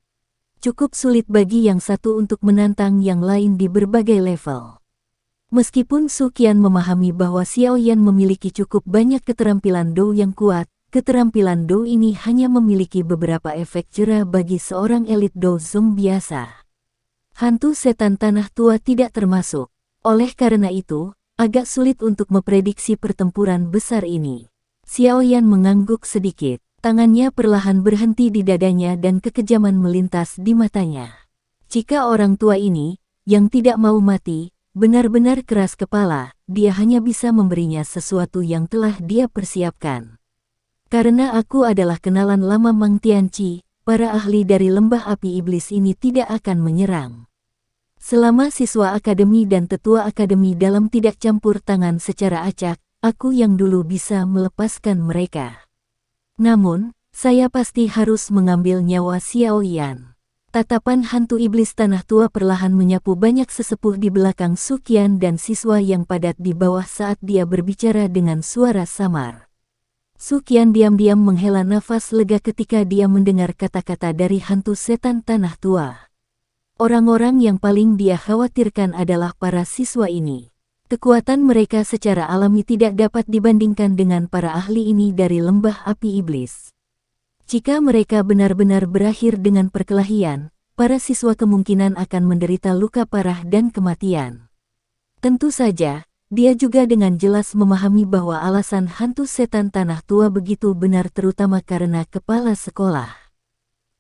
Cukup sulit bagi yang satu untuk menantang yang lain di berbagai level. Meskipun Su Qian memahami bahwa Xiao Yan memiliki cukup banyak keterampilan Dou yang kuat, keterampilan Dou ini hanya memiliki beberapa efek jera bagi seorang elit Douzong biasa. Hantu setan tanah tua tidak termasuk. Oleh karena itu, agak sulit untuk memprediksi pertempuran besar ini. Xiao Yan mengangguk sedikit. Tangannya perlahan berhenti di dadanya dan kekejaman melintas di matanya. Jika orang tua ini, yang tidak mau mati, benar-benar keras kepala, dia hanya bisa memberinya sesuatu yang telah dia persiapkan. Karena aku adalah kenalan lama Mang Tianqi, para ahli dari lembah api iblis ini tidak akan menyerang. Selama siswa akademi dan tetua akademi dalam tidak campur tangan secara acak, aku yang dulu bisa melepaskan mereka. Namun, saya pasti harus mengambil nyawa Xiao Yan. Tatapan hantu iblis tanah tua perlahan menyapu banyak sesepuh di belakang Su Qian dan siswa yang padat di bawah saat dia berbicara dengan suara samar. Su Qian diam-diam menghela nafas lega ketika dia mendengar kata-kata dari hantu setan tanah tua. Orang-orang yang paling dia khawatirkan adalah para siswa ini. Kekuatan mereka secara alami tidak dapat dibandingkan dengan para ahli ini dari lembah api iblis. Jika mereka benar-benar berakhir dengan perkelahian, para siswa kemungkinan akan menderita luka parah dan kematian. Tentu saja, dia juga dengan jelas memahami bahwa alasan hantu setan tanah tua begitu benar terutama karena kepala sekolah.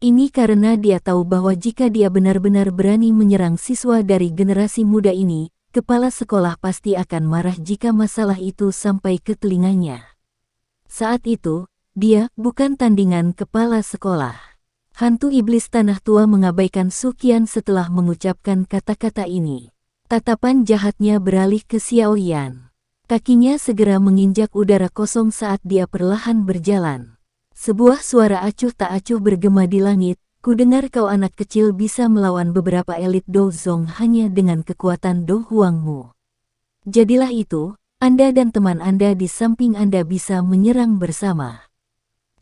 Ini karena dia tahu bahwa jika dia benar-benar berani menyerang siswa dari generasi muda ini, kepala sekolah pasti akan marah jika masalah itu sampai ke telinganya. Saat itu, dia bukan tandingan kepala sekolah. Hantu iblis tanah tua mengabaikan Su Qian setelah mengucapkan kata-kata ini. Tatapan jahatnya beralih ke Xiao Yan. Kakinya segera menginjak udara kosong saat dia perlahan berjalan. Sebuah suara acuh tak acuh bergema di langit, ku dengar kau anak kecil bisa melawan beberapa elit Dozong hanya dengan kekuatan Do Huangmu. Jadilah itu, Anda dan teman Anda di samping Anda bisa menyerang bersama.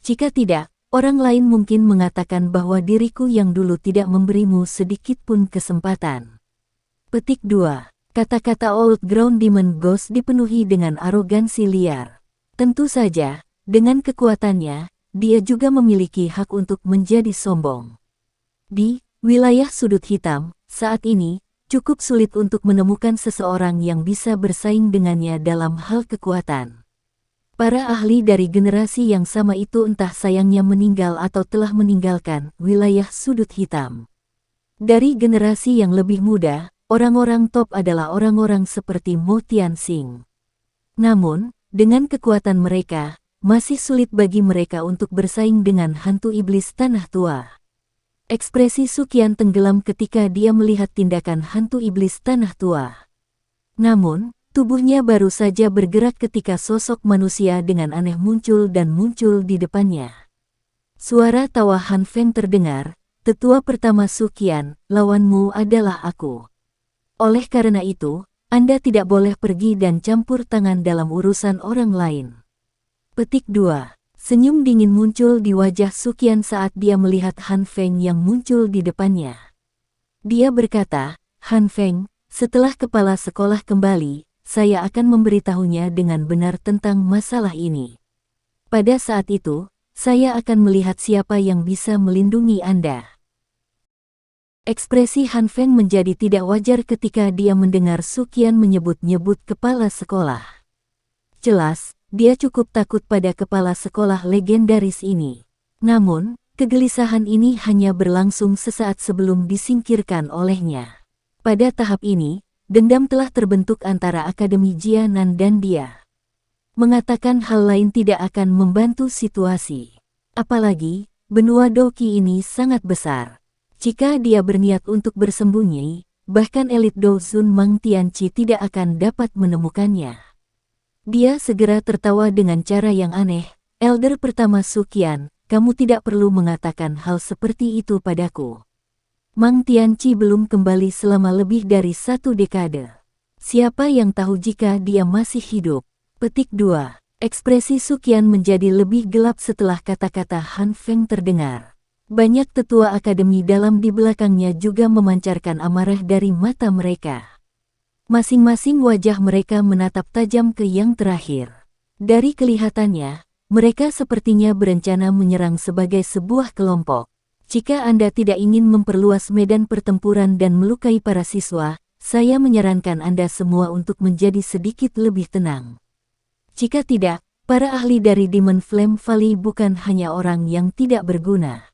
Jika tidak, orang lain mungkin mengatakan bahwa diriku yang dulu tidak memberimu sedikit pun kesempatan. Petik 2. Kata-kata Old Ground Demon Ghost dipenuhi dengan arogansi liar. Tentu saja, dengan kekuatannya, dia juga memiliki hak untuk menjadi sombong. Di wilayah sudut hitam, saat ini, cukup sulit untuk menemukan seseorang yang bisa bersaing dengannya dalam hal kekuatan. Para ahli dari generasi yang sama itu entah sayangnya meninggal atau telah meninggalkan wilayah sudut hitam. Dari generasi yang lebih muda, orang-orang top adalah orang-orang seperti Mo Tianxing. Namun, dengan kekuatan mereka, masih sulit bagi mereka untuk bersaing dengan hantu iblis tanah tua. Ekspresi Su Qian tenggelam ketika dia melihat tindakan hantu iblis tanah tua. Namun, tubuhnya baru saja bergerak ketika sosok manusia dengan aneh muncul di depannya. Suara tawa Han Feng terdengar, "Tetua pertama Su Qian, lawanmu adalah aku. Oleh karena itu, Anda tidak boleh pergi dan campur tangan dalam urusan orang lain." Petik 2. Senyum dingin muncul di wajah Su Qian saat dia melihat Han Feng yang muncul di depannya. Dia berkata, "Han Feng, setelah kepala sekolah kembali, saya akan memberitahunya dengan benar tentang masalah ini. Pada saat itu, saya akan melihat siapa yang bisa melindungi Anda." Ekspresi Han Feng menjadi tidak wajar ketika dia mendengar Su Qian menyebut-nyebut kepala sekolah. Jelas, dia cukup takut pada kepala sekolah legendaris ini. Namun, kegelisahan ini hanya berlangsung sesaat sebelum disingkirkan olehnya. Pada tahap ini, dendam telah terbentuk antara Akademi Jianan dan dia. Mengatakan hal lain tidak akan membantu situasi. Apalagi, benua Doqi ini sangat besar. Jika dia berniat untuk bersembunyi, bahkan elit Dozun Mang Tianqi tidak akan dapat menemukannya. Dia segera tertawa dengan cara yang aneh. "Elder pertama Su Qian, kamu tidak perlu mengatakan hal seperti itu padaku. Mang Tianqi belum kembali selama lebih dari 1 dekade. Siapa yang tahu jika dia masih hidup?" Petik 2. Ekspresi Su Qian menjadi lebih gelap setelah kata-kata Han Feng terdengar. Banyak tetua akademi dalam di belakangnya juga memancarkan amarah dari mata mereka. Masing-masing wajah mereka menatap tajam ke yang terakhir. Dari kelihatannya, mereka sepertinya berencana menyerang sebagai sebuah kelompok. Jika Anda tidak ingin memperluas medan pertempuran dan melukai para siswa, saya menyarankan Anda semua untuk menjadi sedikit lebih tenang. Jika tidak, para ahli dari Demon Flame Valley bukan hanya orang yang tidak berguna.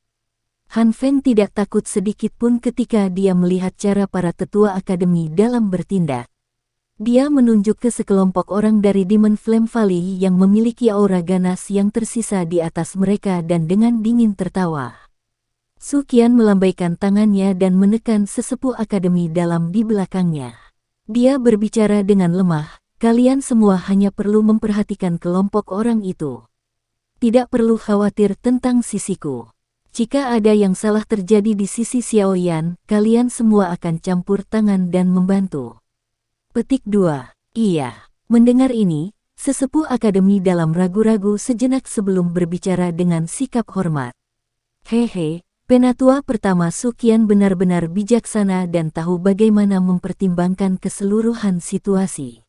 Han Feng tidak takut sedikit pun ketika dia melihat cara para tetua akademi dalam bertindak. Dia menunjuk ke sekelompok orang dari Demon Flame Valley yang memiliki aura ganas yang tersisa di atas mereka dan dengan dingin tertawa. Su Qian melambaikan tangannya dan menekan sesepuh akademi dalam di belakangnya. Dia berbicara dengan lemah, kalian semua hanya perlu memperhatikan kelompok orang itu. Tidak perlu khawatir tentang sisiku. Jika ada yang salah terjadi di sisi Xiaoyan, kalian semua akan campur tangan dan membantu. Petik 2. Iya. Mendengar ini, sesepuh akademi dalam ragu-ragu sejenak sebelum berbicara dengan sikap hormat. Hehe, penatua pertama Su Qian benar-benar bijaksana dan tahu bagaimana mempertimbangkan keseluruhan situasi.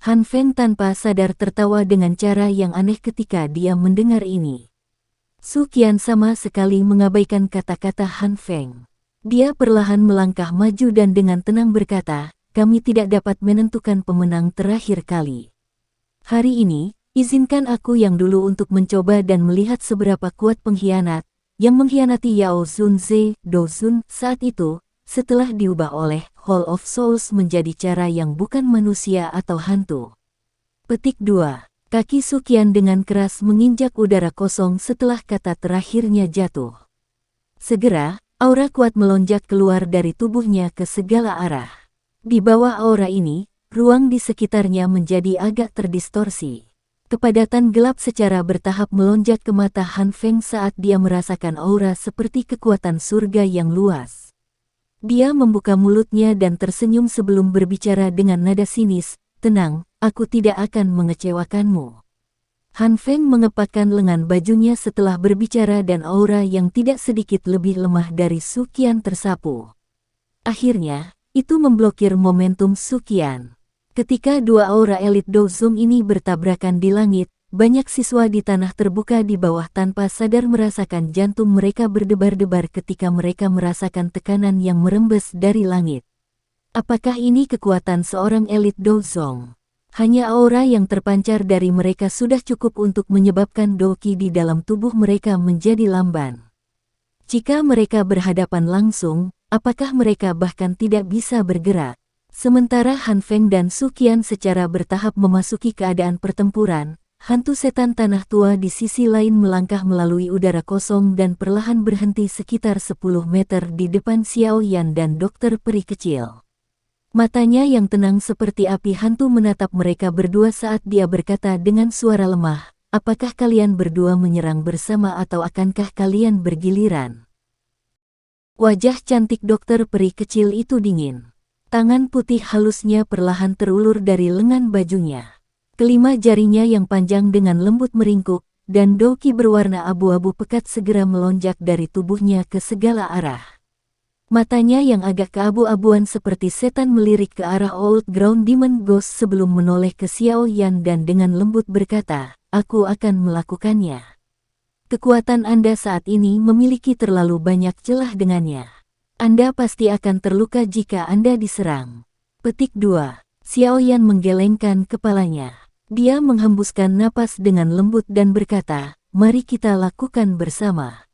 Han Feng tanpa sadar tertawa dengan cara yang aneh ketika dia mendengar ini. Su Qian sama sekali mengabaikan kata-kata Han Feng. Dia perlahan melangkah maju dan dengan tenang berkata, kami tidak dapat menentukan pemenang terakhir kali. Hari ini, izinkan aku yang dulu untuk mencoba dan melihat seberapa kuat pengkhianat, yang mengkhianati Yao Zunze, Dozun, saat itu, setelah diubah oleh Hall of Souls menjadi cara yang bukan manusia atau hantu. Petik 2. Kaki Su Qian dengan keras menginjak udara kosong setelah kata terakhirnya jatuh. Segera, aura kuat melonjak keluar dari tubuhnya ke segala arah. Di bawah aura ini, ruang di sekitarnya menjadi agak terdistorsi. Kepadatan gelap secara bertahap melonjak ke mata Han Feng saat dia merasakan aura seperti kekuatan surga yang luas. Dia membuka mulutnya dan tersenyum sebelum berbicara dengan nada sinis, tenang, aku tidak akan mengecewakanmu. Han Feng mengepakkan lengan bajunya setelah berbicara dan aura yang tidak sedikit lebih lemah dari Su Qian tersapu. Akhirnya, itu memblokir momentum Su Qian. Ketika dua aura elit Dozong ini bertabrakan di langit, banyak siswa di tanah terbuka di bawah tanpa sadar merasakan jantung mereka berdebar-debar ketika mereka merasakan tekanan yang merembes dari langit. Apakah ini kekuatan seorang elit Dozong? Hanya aura yang terpancar dari mereka sudah cukup untuk menyebabkan doqi di dalam tubuh mereka menjadi lamban. Jika mereka berhadapan langsung, apakah mereka bahkan tidak bisa bergerak? Sementara Han Feng dan Su Qian secara bertahap memasuki keadaan pertempuran, hantu setan tanah tua di sisi lain melangkah melalui udara kosong dan perlahan berhenti sekitar 10 meter di depan Xiaoyan dan dokter peri kecil. Matanya yang tenang seperti api hantu menatap mereka berdua saat dia berkata dengan suara lemah, apakah kalian berdua menyerang bersama atau akankah kalian bergiliran? Wajah cantik dokter peri kecil itu dingin. Tangan putih halusnya perlahan terulur dari lengan bajunya. Kelima jarinya yang panjang dengan lembut meringkuk, dan doqi berwarna abu-abu pekat segera melonjak dari tubuhnya ke segala arah. Matanya yang agak keabu-abuan seperti setan melirik ke arah Old Ground Demon Ghost sebelum menoleh ke Xiaoyan dan dengan lembut berkata, aku akan melakukannya. Kekuatan Anda saat ini memiliki terlalu banyak celah dengannya. Anda pasti akan terluka jika Anda diserang. Petik 2. Xiaoyan menggelengkan kepalanya. Dia menghembuskan napas dengan lembut dan berkata, mari kita lakukan bersama.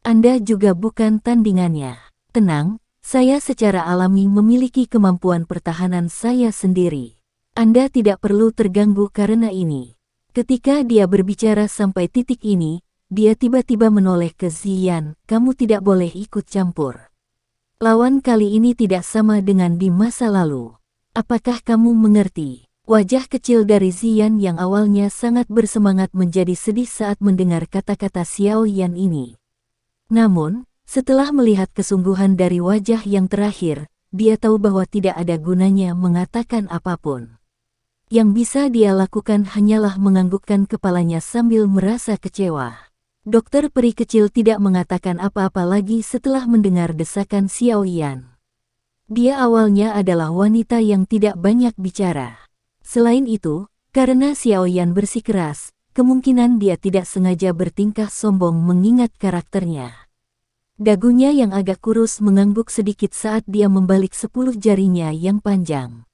Anda juga bukan tandingannya. Tenang, saya secara alami memiliki kemampuan pertahanan saya sendiri. Anda tidak perlu terganggu karena ini. Ketika dia berbicara sampai titik ini, dia tiba-tiba menoleh ke Ziyan, kamu tidak boleh ikut campur. Lawan kali ini tidak sama dengan di masa lalu. Apakah kamu mengerti? Wajah kecil dari Ziyan yang awalnya sangat bersemangat menjadi sedih saat mendengar kata-kata Xiaoyan ini. Namun, setelah melihat kesungguhan dari wajah yang terakhir, dia tahu bahwa tidak ada gunanya mengatakan apapun. Yang bisa dia lakukan hanyalah menganggukkan kepalanya sambil merasa kecewa. Dokter peri kecil tidak mengatakan apa-apa lagi setelah mendengar desakan Xiaoyan. Dia awalnya adalah wanita yang tidak banyak bicara. Selain itu, karena Xiaoyan bersikeras, kemungkinan dia tidak sengaja bertingkah sombong mengingat karakternya. Dagunya yang agak kurus mengangguk sedikit saat dia membalik 10 jarinya yang panjang.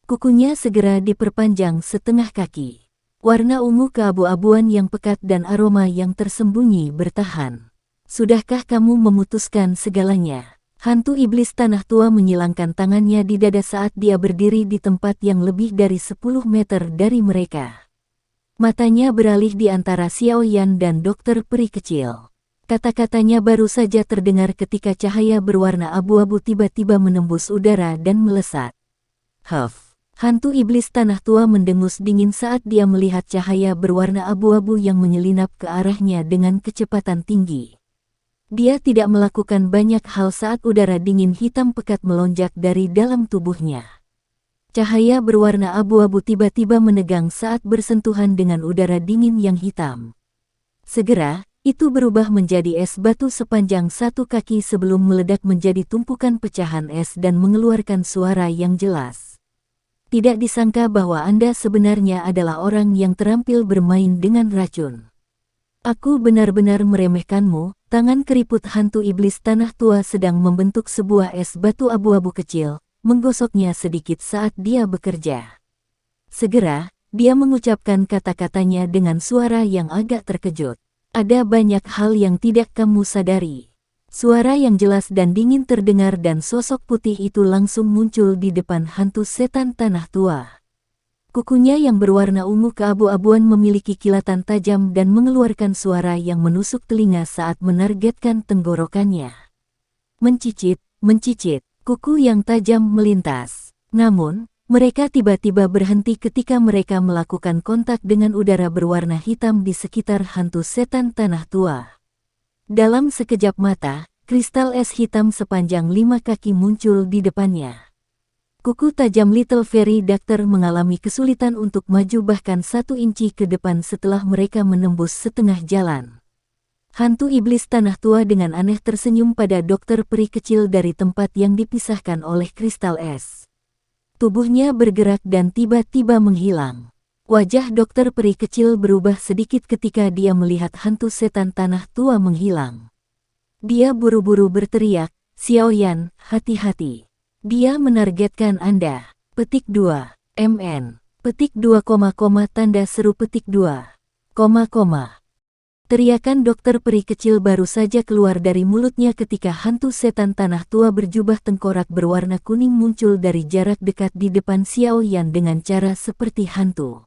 Kukunya segera diperpanjang setengah kaki. Warna ungu keabu-abuan yang pekat dan aroma yang tersembunyi bertahan. Sudahkah kamu memutuskan segalanya? Hantu iblis tanah tua menyilangkan tangannya di dada saat dia berdiri di tempat yang lebih dari 10 meter dari mereka. Matanya beralih di antara Xiao Yan dan dokter peri kecil. Kata-katanya baru saja terdengar ketika cahaya berwarna abu-abu tiba-tiba menembus udara dan melesat. Huff! Hantu iblis tanah tua mendengus dingin saat dia melihat cahaya berwarna abu-abu yang menyelinap ke arahnya dengan kecepatan tinggi. Dia tidak melakukan banyak hal saat udara dingin hitam pekat melonjak dari dalam tubuhnya. Cahaya berwarna abu-abu tiba-tiba menegang saat bersentuhan dengan udara dingin yang hitam. Segera, itu berubah menjadi es batu sepanjang 1 kaki sebelum meledak menjadi tumpukan pecahan es dan mengeluarkan suara yang jelas. Tidak disangka bahwa Anda sebenarnya adalah orang yang terampil bermain dengan racun. Aku benar-benar meremehkanmu. Tangan keriput hantu iblis tanah tua sedang membentuk sebuah es batu abu-abu kecil, menggosoknya sedikit saat dia bekerja. Segera, dia mengucapkan kata-katanya dengan suara yang agak terkejut. Ada banyak hal yang tidak kamu sadari. Suara yang jelas dan dingin terdengar dan sosok putih itu langsung muncul di depan hantu setan tanah tua. Kukunya yang berwarna ungu keabu-abuan memiliki kilatan tajam dan mengeluarkan suara yang menusuk telinga saat menargetkan tenggorokannya. Mencicit, mencicit, kuku yang tajam melintas. Namun, mereka tiba-tiba berhenti ketika mereka melakukan kontak dengan udara berwarna hitam di sekitar hantu setan tanah tua. Dalam sekejap mata, kristal es hitam sepanjang 5 kaki muncul di depannya. Kuku tajam Little Fairy Doctor mengalami kesulitan untuk maju bahkan 1 inci ke depan setelah mereka menembus setengah jalan. Hantu iblis tanah tua dengan aneh tersenyum pada dokter peri kecil dari tempat yang dipisahkan oleh kristal es. Tubuhnya bergerak dan tiba-tiba menghilang. Wajah dokter peri kecil berubah sedikit ketika dia melihat hantu setan tanah tua menghilang. Dia buru-buru berteriak, "Xiao Yan, hati-hati. Dia menargetkan Anda." Petik 2. MN. Petik 2, tanda seru petik 2. Teriakan dokter peri kecil baru saja keluar dari mulutnya ketika hantu setan tanah tua berjubah tengkorak berwarna kuning muncul dari jarak dekat di depan Xiao Yan dengan cara seperti hantu.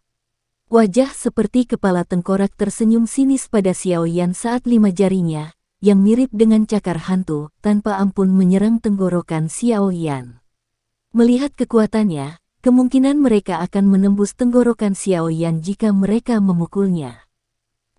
Wajah seperti kepala tengkorak tersenyum sinis pada Xiao Yan saat 5 jarinya, yang mirip dengan cakar hantu, tanpa ampun menyerang tenggorokan Xiao Yan. Melihat kekuatannya, kemungkinan mereka akan menembus tenggorokan Xiao Yan jika mereka memukulnya.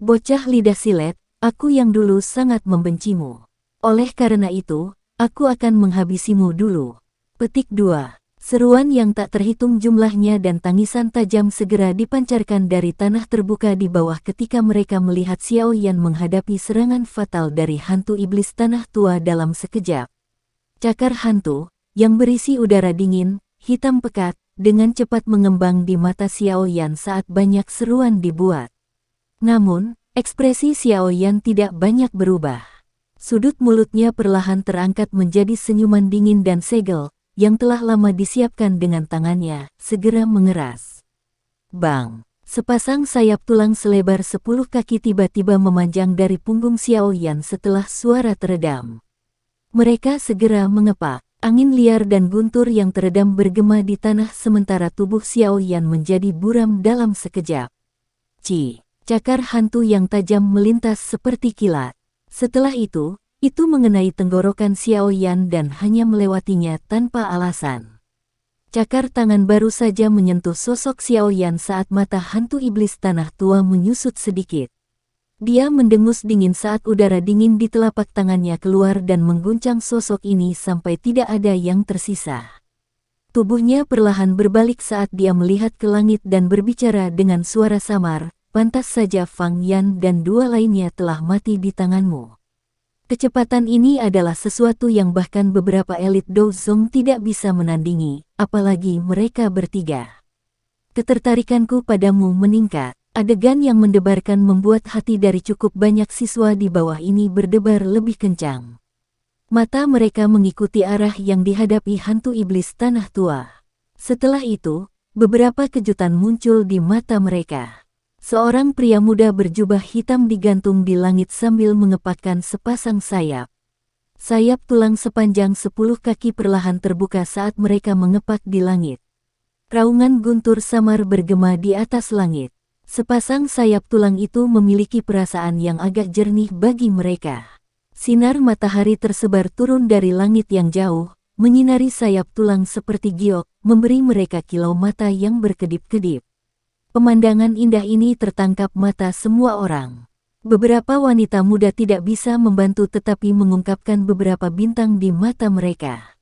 Bocah lidah silet, aku yang dulu sangat membencimu. Oleh karena itu, aku akan menghabisimu dulu. Petik 2. Seruan yang tak terhitung jumlahnya dan tangisan tajam segera dipancarkan dari tanah terbuka di bawah ketika mereka melihat Xiao Yan menghadapi serangan fatal dari hantu iblis tanah tua dalam sekejap. Cakar hantu, yang berisi udara dingin, hitam pekat, dengan cepat mengembang di mata Xiao Yan saat banyak seruan dibuat. Namun, ekspresi Xiao Yan tidak banyak berubah. Sudut mulutnya perlahan terangkat menjadi senyuman dingin dan segel, yang telah lama disiapkan dengan tangannya, segera mengeras. Bang! Sepasang sayap tulang selebar 10 kaki tiba-tiba memanjang dari punggung Xiao Yan setelah suara teredam. Mereka segera mengepak. Angin liar dan guntur yang teredam bergema di tanah sementara tubuh Xiao Yan menjadi buram dalam sekejap. Cakar hantu yang tajam melintas seperti kilat. Setelah itu mengenai tenggorokan Xiao Yan dan hanya melewatinya tanpa alasan. Cakar tangan baru saja menyentuh sosok Xiao Yan saat mata hantu iblis tanah tua menyusut sedikit. Dia mendengus dingin saat udara dingin di telapak tangannya keluar dan mengguncang sosok ini sampai tidak ada yang tersisa. Tubuhnya perlahan berbalik saat dia melihat ke langit dan berbicara dengan suara samar, "Pantas saja Fang Yan dan 2 lainnya telah mati di tanganmu. Kecepatan ini adalah sesuatu yang bahkan beberapa elit Douzong tidak bisa menandingi, apalagi mereka bertiga. Ketertarikanku padamu meningkat." Adegan yang mendebarkan membuat hati dari cukup banyak siswa di bawah ini berdebar lebih kencang. Mata mereka mengikuti arah yang dihadapi hantu iblis tanah tua. Setelah itu, beberapa kejutan muncul di mata mereka. Seorang pria muda berjubah hitam digantung di langit sambil mengepakkan sepasang sayap. Sayap tulang sepanjang 10 kaki perlahan terbuka saat mereka mengepak di langit. Raungan guntur samar bergema di atas langit. Sepasang sayap tulang itu memiliki perasaan yang agak jernih bagi mereka. Sinar matahari tersebar turun dari langit yang jauh, menyinari sayap tulang seperti giok, memberi mereka kilau mata yang berkedip-kedip. Pemandangan indah ini tertangkap mata semua orang. Beberapa wanita muda tidak bisa membantu tetapi mengungkapkan beberapa bintang di mata mereka.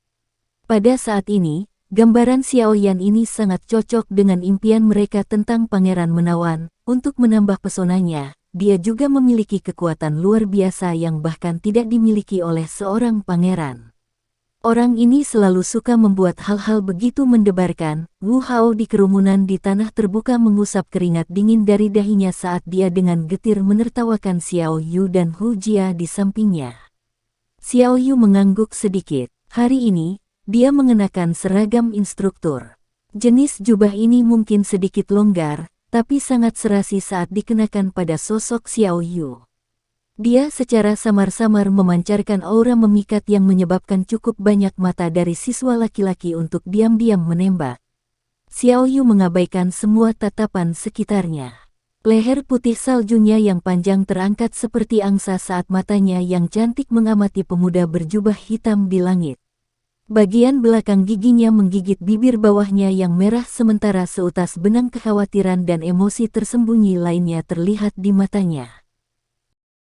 Pada saat ini, gambaran Xiaoyan ini sangat cocok dengan impian mereka tentang pangeran menawan. Untuk menambah pesonanya, dia juga memiliki kekuatan luar biasa yang bahkan tidak dimiliki oleh seorang pangeran. Orang ini selalu suka membuat hal-hal begitu mendebarkan. Wu Hao di kerumunan di tanah terbuka mengusap keringat dingin dari dahinya saat dia dengan getir menertawakan Xiao Yu dan Hu Jia di sampingnya. Xiao Yu mengangguk sedikit. Hari ini, dia mengenakan seragam instruktur. Jenis jubah ini mungkin sedikit longgar, tapi sangat serasi saat dikenakan pada sosok Xiao Yu. Dia secara samar-samar memancarkan aura memikat yang menyebabkan cukup banyak mata dari siswa laki-laki untuk diam-diam menembak. Xiao Yu mengabaikan semua tatapan sekitarnya. Leher putih saljunya yang panjang terangkat seperti angsa saat matanya yang cantik mengamati pemuda berjubah hitam di langit. Bagian belakang giginya menggigit bibir bawahnya yang merah sementara seutas benang kekhawatiran dan emosi tersembunyi lainnya terlihat di matanya.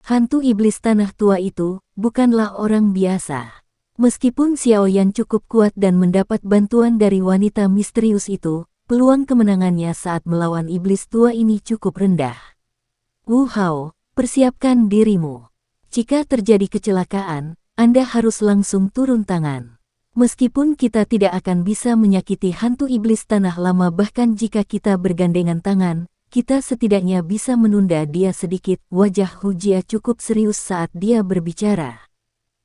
Hantu iblis tanah tua itu bukanlah orang biasa. Meskipun Xiaoyan cukup kuat dan mendapat bantuan dari wanita misterius itu, peluang kemenangannya saat melawan iblis tua ini cukup rendah. Wu Hao, persiapkan dirimu. Jika terjadi kecelakaan, Anda harus langsung turun tangan. Meskipun kita tidak akan bisa menyakiti hantu iblis tanah lama bahkan jika kita bergandengan tangan, kita setidaknya bisa menunda dia sedikit. Wajah Hu Jia cukup serius saat dia berbicara.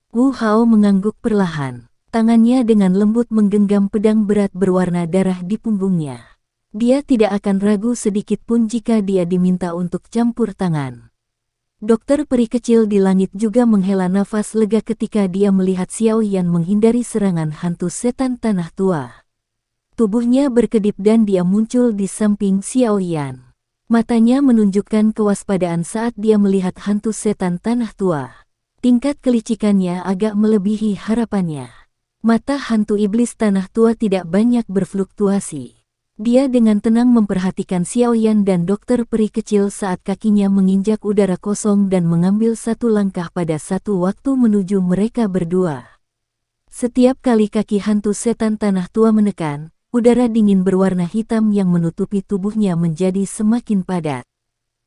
Wu Hao mengangguk perlahan. Tangannya dengan lembut menggenggam pedang berat berwarna darah di punggungnya. Dia tidak akan ragu sedikit pun jika dia diminta untuk campur tangan. Dokter peri kecil di langit juga menghela nafas lega ketika dia melihat Xiaoyan menghindari serangan hantu setan tanah tua. Tubuhnya berkedip dan dia muncul di samping Xiaoyan. Matanya menunjukkan kewaspadaan saat dia melihat hantu setan tanah tua. Tingkat kelicikannya agak melebihi harapannya. Mata hantu iblis tanah tua tidak banyak berfluktuasi. Dia dengan tenang memperhatikan Xiaoyan dan dokter peri kecil saat kakinya menginjak udara kosong dan mengambil satu langkah pada satu waktu menuju mereka berdua. Setiap kali kaki hantu setan tanah tua menekan, udara dingin berwarna hitam yang menutupi tubuhnya menjadi semakin padat.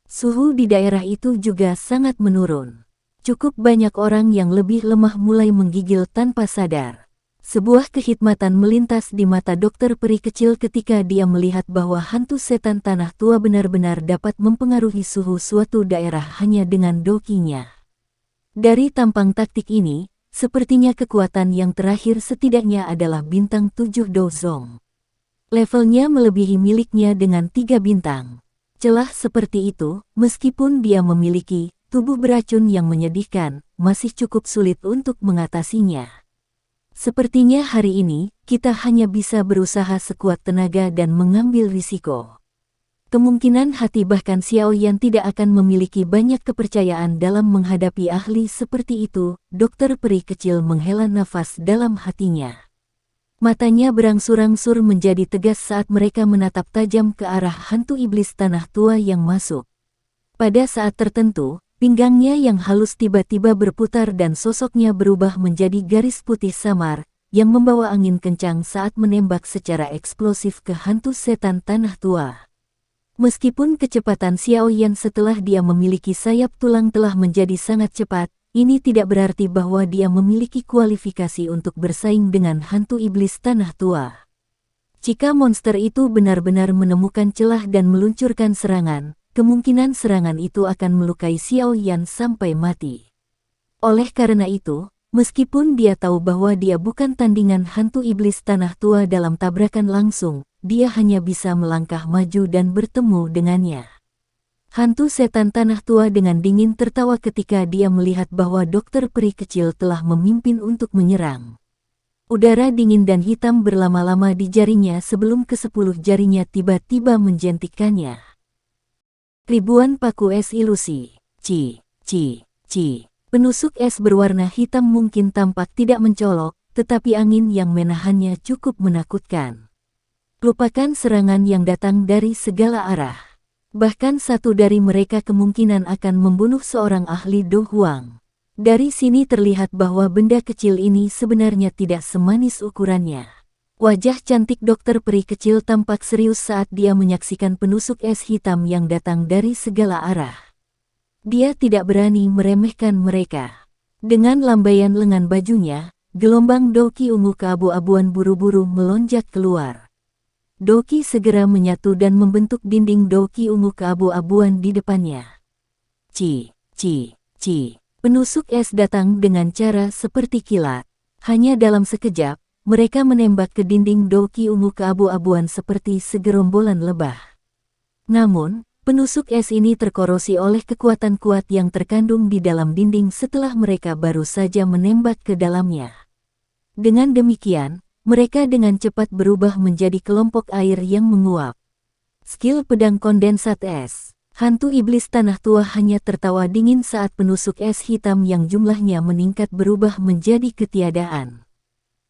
Suhu di daerah itu juga sangat menurun. Cukup banyak orang yang lebih lemah mulai menggigil tanpa sadar. Sebuah kehikmatan melintas di mata dokter peri kecil ketika dia melihat bahwa hantu setan tanah tua benar-benar dapat mempengaruhi suhu suatu daerah hanya dengan dokinya. Dari tampang taktik ini, sepertinya kekuatan yang terakhir setidaknya adalah bintang 7 Dozong. Levelnya melebihi miliknya dengan 3 bintang. Celah seperti itu, meskipun dia memiliki tubuh beracun yang menyedihkan, masih cukup sulit untuk mengatasinya. Sepertinya hari ini, kita hanya bisa berusaha sekuat tenaga dan mengambil risiko. Kemungkinan hati bahkan Xiaoyan tidak akan memiliki banyak kepercayaan dalam menghadapi ahli seperti itu. Dokter peri kecil menghela nafas dalam hatinya. Matanya berangsur-angsur menjadi tegas saat mereka menatap tajam ke arah hantu iblis tanah tua yang masuk. Pada saat tertentu, pinggangnya yang halus tiba-tiba berputar dan sosoknya berubah menjadi garis putih samar, yang membawa angin kencang saat menembak secara eksplosif ke hantu setan tanah tua. Meskipun kecepatan Xiaoyan setelah dia memiliki sayap tulang telah menjadi sangat cepat, ini tidak berarti bahwa dia memiliki kualifikasi untuk bersaing dengan hantu iblis tanah tua. Jika monster itu benar-benar menemukan celah dan meluncurkan serangan, kemungkinan serangan itu akan melukai Xiaoyan sampai mati. Oleh karena itu, meskipun dia tahu bahwa dia bukan tandingan hantu iblis tanah tua dalam tabrakan langsung, dia hanya bisa melangkah maju dan bertemu dengannya. Hantu setan tanah tua dengan dingin tertawa ketika dia melihat bahwa dokter peri kecil telah memimpin untuk menyerang. Udara dingin dan hitam berlama-lama di jarinya sebelum ke-10 jarinya tiba-tiba menjentikkannya. Ribuan paku es ilusi. Ci. Penusuk es berwarna hitam mungkin tampak tidak mencolok, tetapi angin yang menahannya cukup menakutkan. Lupakan serangan yang datang dari segala arah. Bahkan satu dari mereka kemungkinan akan membunuh seorang ahli Do Huang. Dari sini terlihat bahwa benda kecil ini sebenarnya tidak semanis ukurannya. Wajah cantik dokter peri kecil tampak serius saat dia menyaksikan penusuk es hitam yang datang dari segala arah. Dia tidak berani meremehkan mereka. Dengan lambaian lengan bajunya, gelombang doki ungu keabu-abuan buru-buru melonjak keluar. Doki segera menyatu dan membentuk dinding doki ungu keabu-abuan di depannya. Ci. Penusuk es datang dengan cara seperti kilat. Hanya dalam sekejap, mereka menembak ke dinding doki ungu keabu-abuan seperti segerombolan lebah. Namun, penusuk es ini terkorosi oleh kekuatan kuat yang terkandung di dalam dinding setelah mereka baru saja menembak ke dalamnya. Dengan demikian, mereka dengan cepat berubah menjadi kelompok air yang menguap. Skill pedang kondensat es. Hantu iblis tanah tua hanya tertawa dingin saat penusuk es hitam yang jumlahnya meningkat berubah menjadi ketiadaan.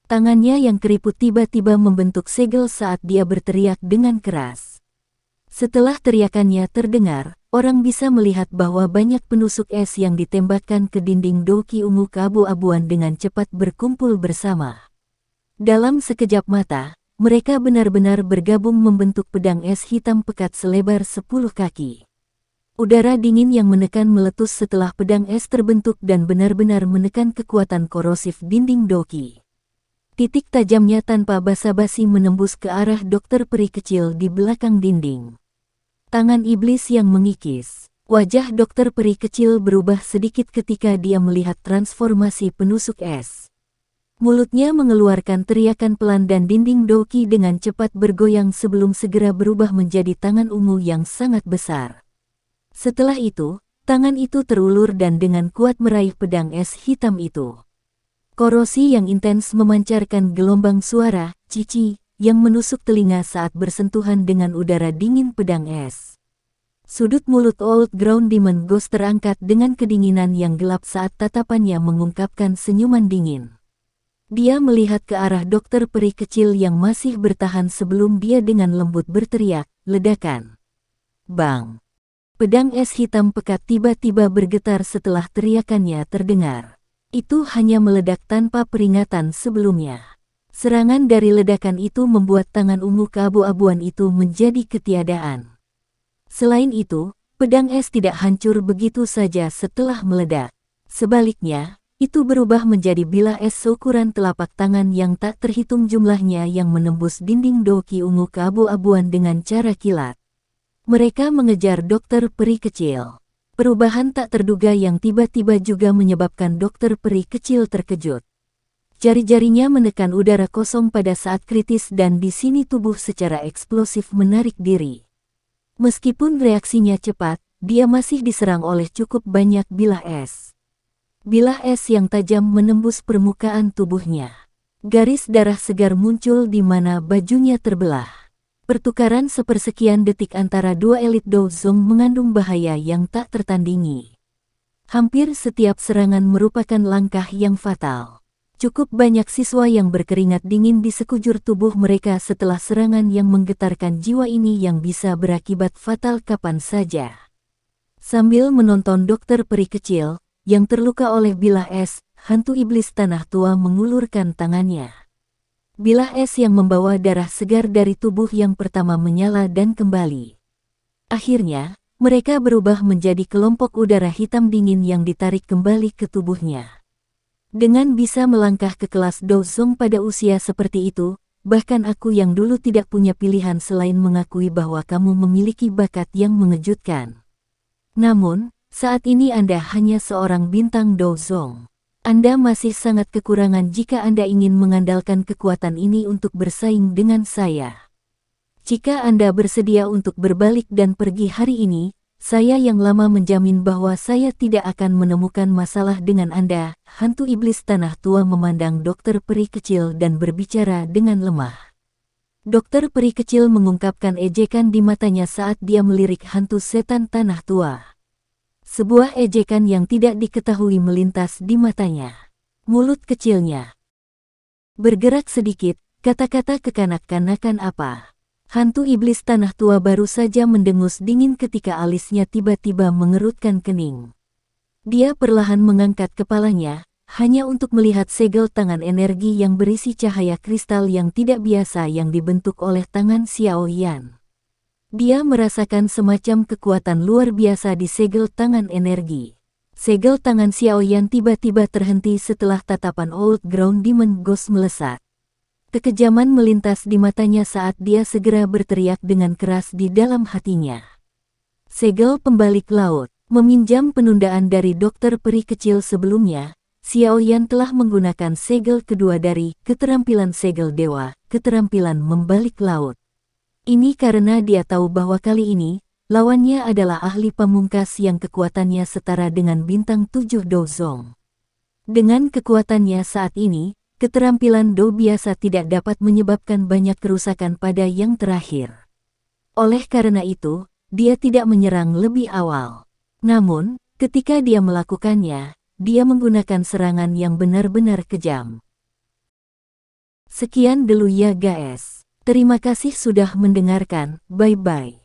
Tangannya yang keriput tiba-tiba membentuk segel saat dia berteriak dengan keras. Setelah teriakannya terdengar, orang bisa melihat bahwa banyak penusuk es yang ditembakkan ke dinding doki ungu keabu-abuan dengan cepat berkumpul bersama. Dalam sekejap mata, mereka benar-benar bergabung membentuk pedang es hitam pekat selebar 10 kaki. Udara dingin yang menekan meletus setelah pedang es terbentuk dan benar-benar menekan kekuatan korosif dinding doki. Titik tajamnya tanpa basa-basi menembus ke arah dokter peri kecil di belakang dinding. Tangan iblis yang mengikis. Wajah dokter peri kecil berubah sedikit ketika dia melihat transformasi penusuk es. Mulutnya mengeluarkan teriakan pelan dan dinding doki dengan cepat bergoyang sebelum segera berubah menjadi tangan ungu yang sangat besar. Setelah itu, tangan itu terulur dan dengan kuat meraih pedang es hitam itu. Korosi yang intens memancarkan gelombang suara, cici, yang menusuk telinga saat bersentuhan dengan udara dingin pedang es. Sudut mulut Old Ground Demon Ghost terangkat dengan kedinginan yang gelap saat tatapannya mengungkapkan senyuman dingin. Dia melihat ke arah dokter peri kecil yang masih bertahan sebelum dia dengan lembut berteriak, ledakan. Bang! Pedang es hitam pekat tiba-tiba bergetar setelah teriakannya terdengar. Itu hanya meledak tanpa peringatan sebelumnya. Serangan dari ledakan itu membuat tangan ungu keabu-abuan itu menjadi ketiadaan. Selain itu, pedang es tidak hancur begitu saja setelah meledak. Sebaliknya, itu berubah menjadi bilah es seukuran telapak tangan yang tak terhitung jumlahnya yang menembus dinding doki ungu keabu-abuan dengan cara kilat. Mereka mengejar dokter peri kecil. Perubahan tak terduga yang tiba-tiba juga menyebabkan dokter peri kecil terkejut. Jari-jarinya menekan udara kosong pada saat kritis dan di sini tubuh secara eksplosif menarik diri. Meskipun reaksinya cepat, dia masih diserang oleh cukup banyak bilah es. Bilah es yang tajam menembus permukaan tubuhnya. Garis darah segar muncul di mana bajunya terbelah. Pertukaran sepersekian detik antara dua elit Douzong mengandung bahaya yang tak tertandingi. Hampir setiap serangan merupakan langkah yang fatal. Cukup banyak siswa yang berkeringat dingin di sekujur tubuh mereka setelah serangan yang menggetarkan jiwa ini yang bisa berakibat fatal kapan saja. Sambil menonton dokter peri kecil, yang terluka oleh bilah es, hantu iblis tanah tua mengulurkan tangannya. Bilah es yang membawa darah segar dari tubuh yang pertama menyala dan kembali. Akhirnya, mereka berubah menjadi kelompok udara hitam dingin yang ditarik kembali ke tubuhnya. Dengan bisa melangkah ke kelas Douzong pada usia seperti itu, bahkan aku yang dulu tidak punya pilihan selain mengakui bahwa kamu memiliki bakat yang mengejutkan. Namun, saat ini Anda hanya seorang bintang Douzong. Anda masih sangat kekurangan jika Anda ingin mengandalkan kekuatan ini untuk bersaing dengan saya. Jika Anda bersedia untuk berbalik dan pergi hari ini, Saya yang lama menjamin bahwa saya tidak akan menemukan masalah dengan Anda. Hantu iblis tanah tua memandang dokter peri kecil dan berbicara dengan lemah. Dokter peri kecil mengungkapkan ejekan di matanya saat dia melirik hantu setan tanah tua. Sebuah ejekan yang tidak diketahui melintas di matanya. Mulut kecilnya bergerak sedikit, kata-kata kekanak-kanakan apa. Hantu iblis tanah tua baru saja mendengus dingin ketika alisnya tiba-tiba mengerutkan kening. Dia perlahan mengangkat kepalanya, hanya untuk melihat segel tangan energi yang berisi cahaya kristal yang tidak biasa yang dibentuk oleh tangan Xiao Yan. Dia merasakan semacam kekuatan luar biasa di segel tangan energi. Segel tangan Xiao Yan tiba-tiba terhenti setelah tatapan Old Ground Demon Ghost melesat. Kekejaman melintas di matanya saat dia segera berteriak dengan keras di dalam hatinya. Segel pembalik laut, meminjam penundaan dari dokter peri kecil sebelumnya, Xiao Yan telah menggunakan segel kedua dari keterampilan segel dewa, keterampilan membalik laut. Ini karena dia tahu bahwa kali ini, lawannya adalah ahli pamungkas yang kekuatannya setara dengan bintang 7 Dozong. Dengan kekuatannya saat ini, keterampilan Do biasa tidak dapat menyebabkan banyak kerusakan pada yang terakhir. Oleh karena itu, dia tidak menyerang lebih awal. Namun, ketika dia melakukannya, dia menggunakan serangan yang benar-benar kejam. Sekian dulu ya guys. Terima kasih sudah mendengarkan, bye-bye.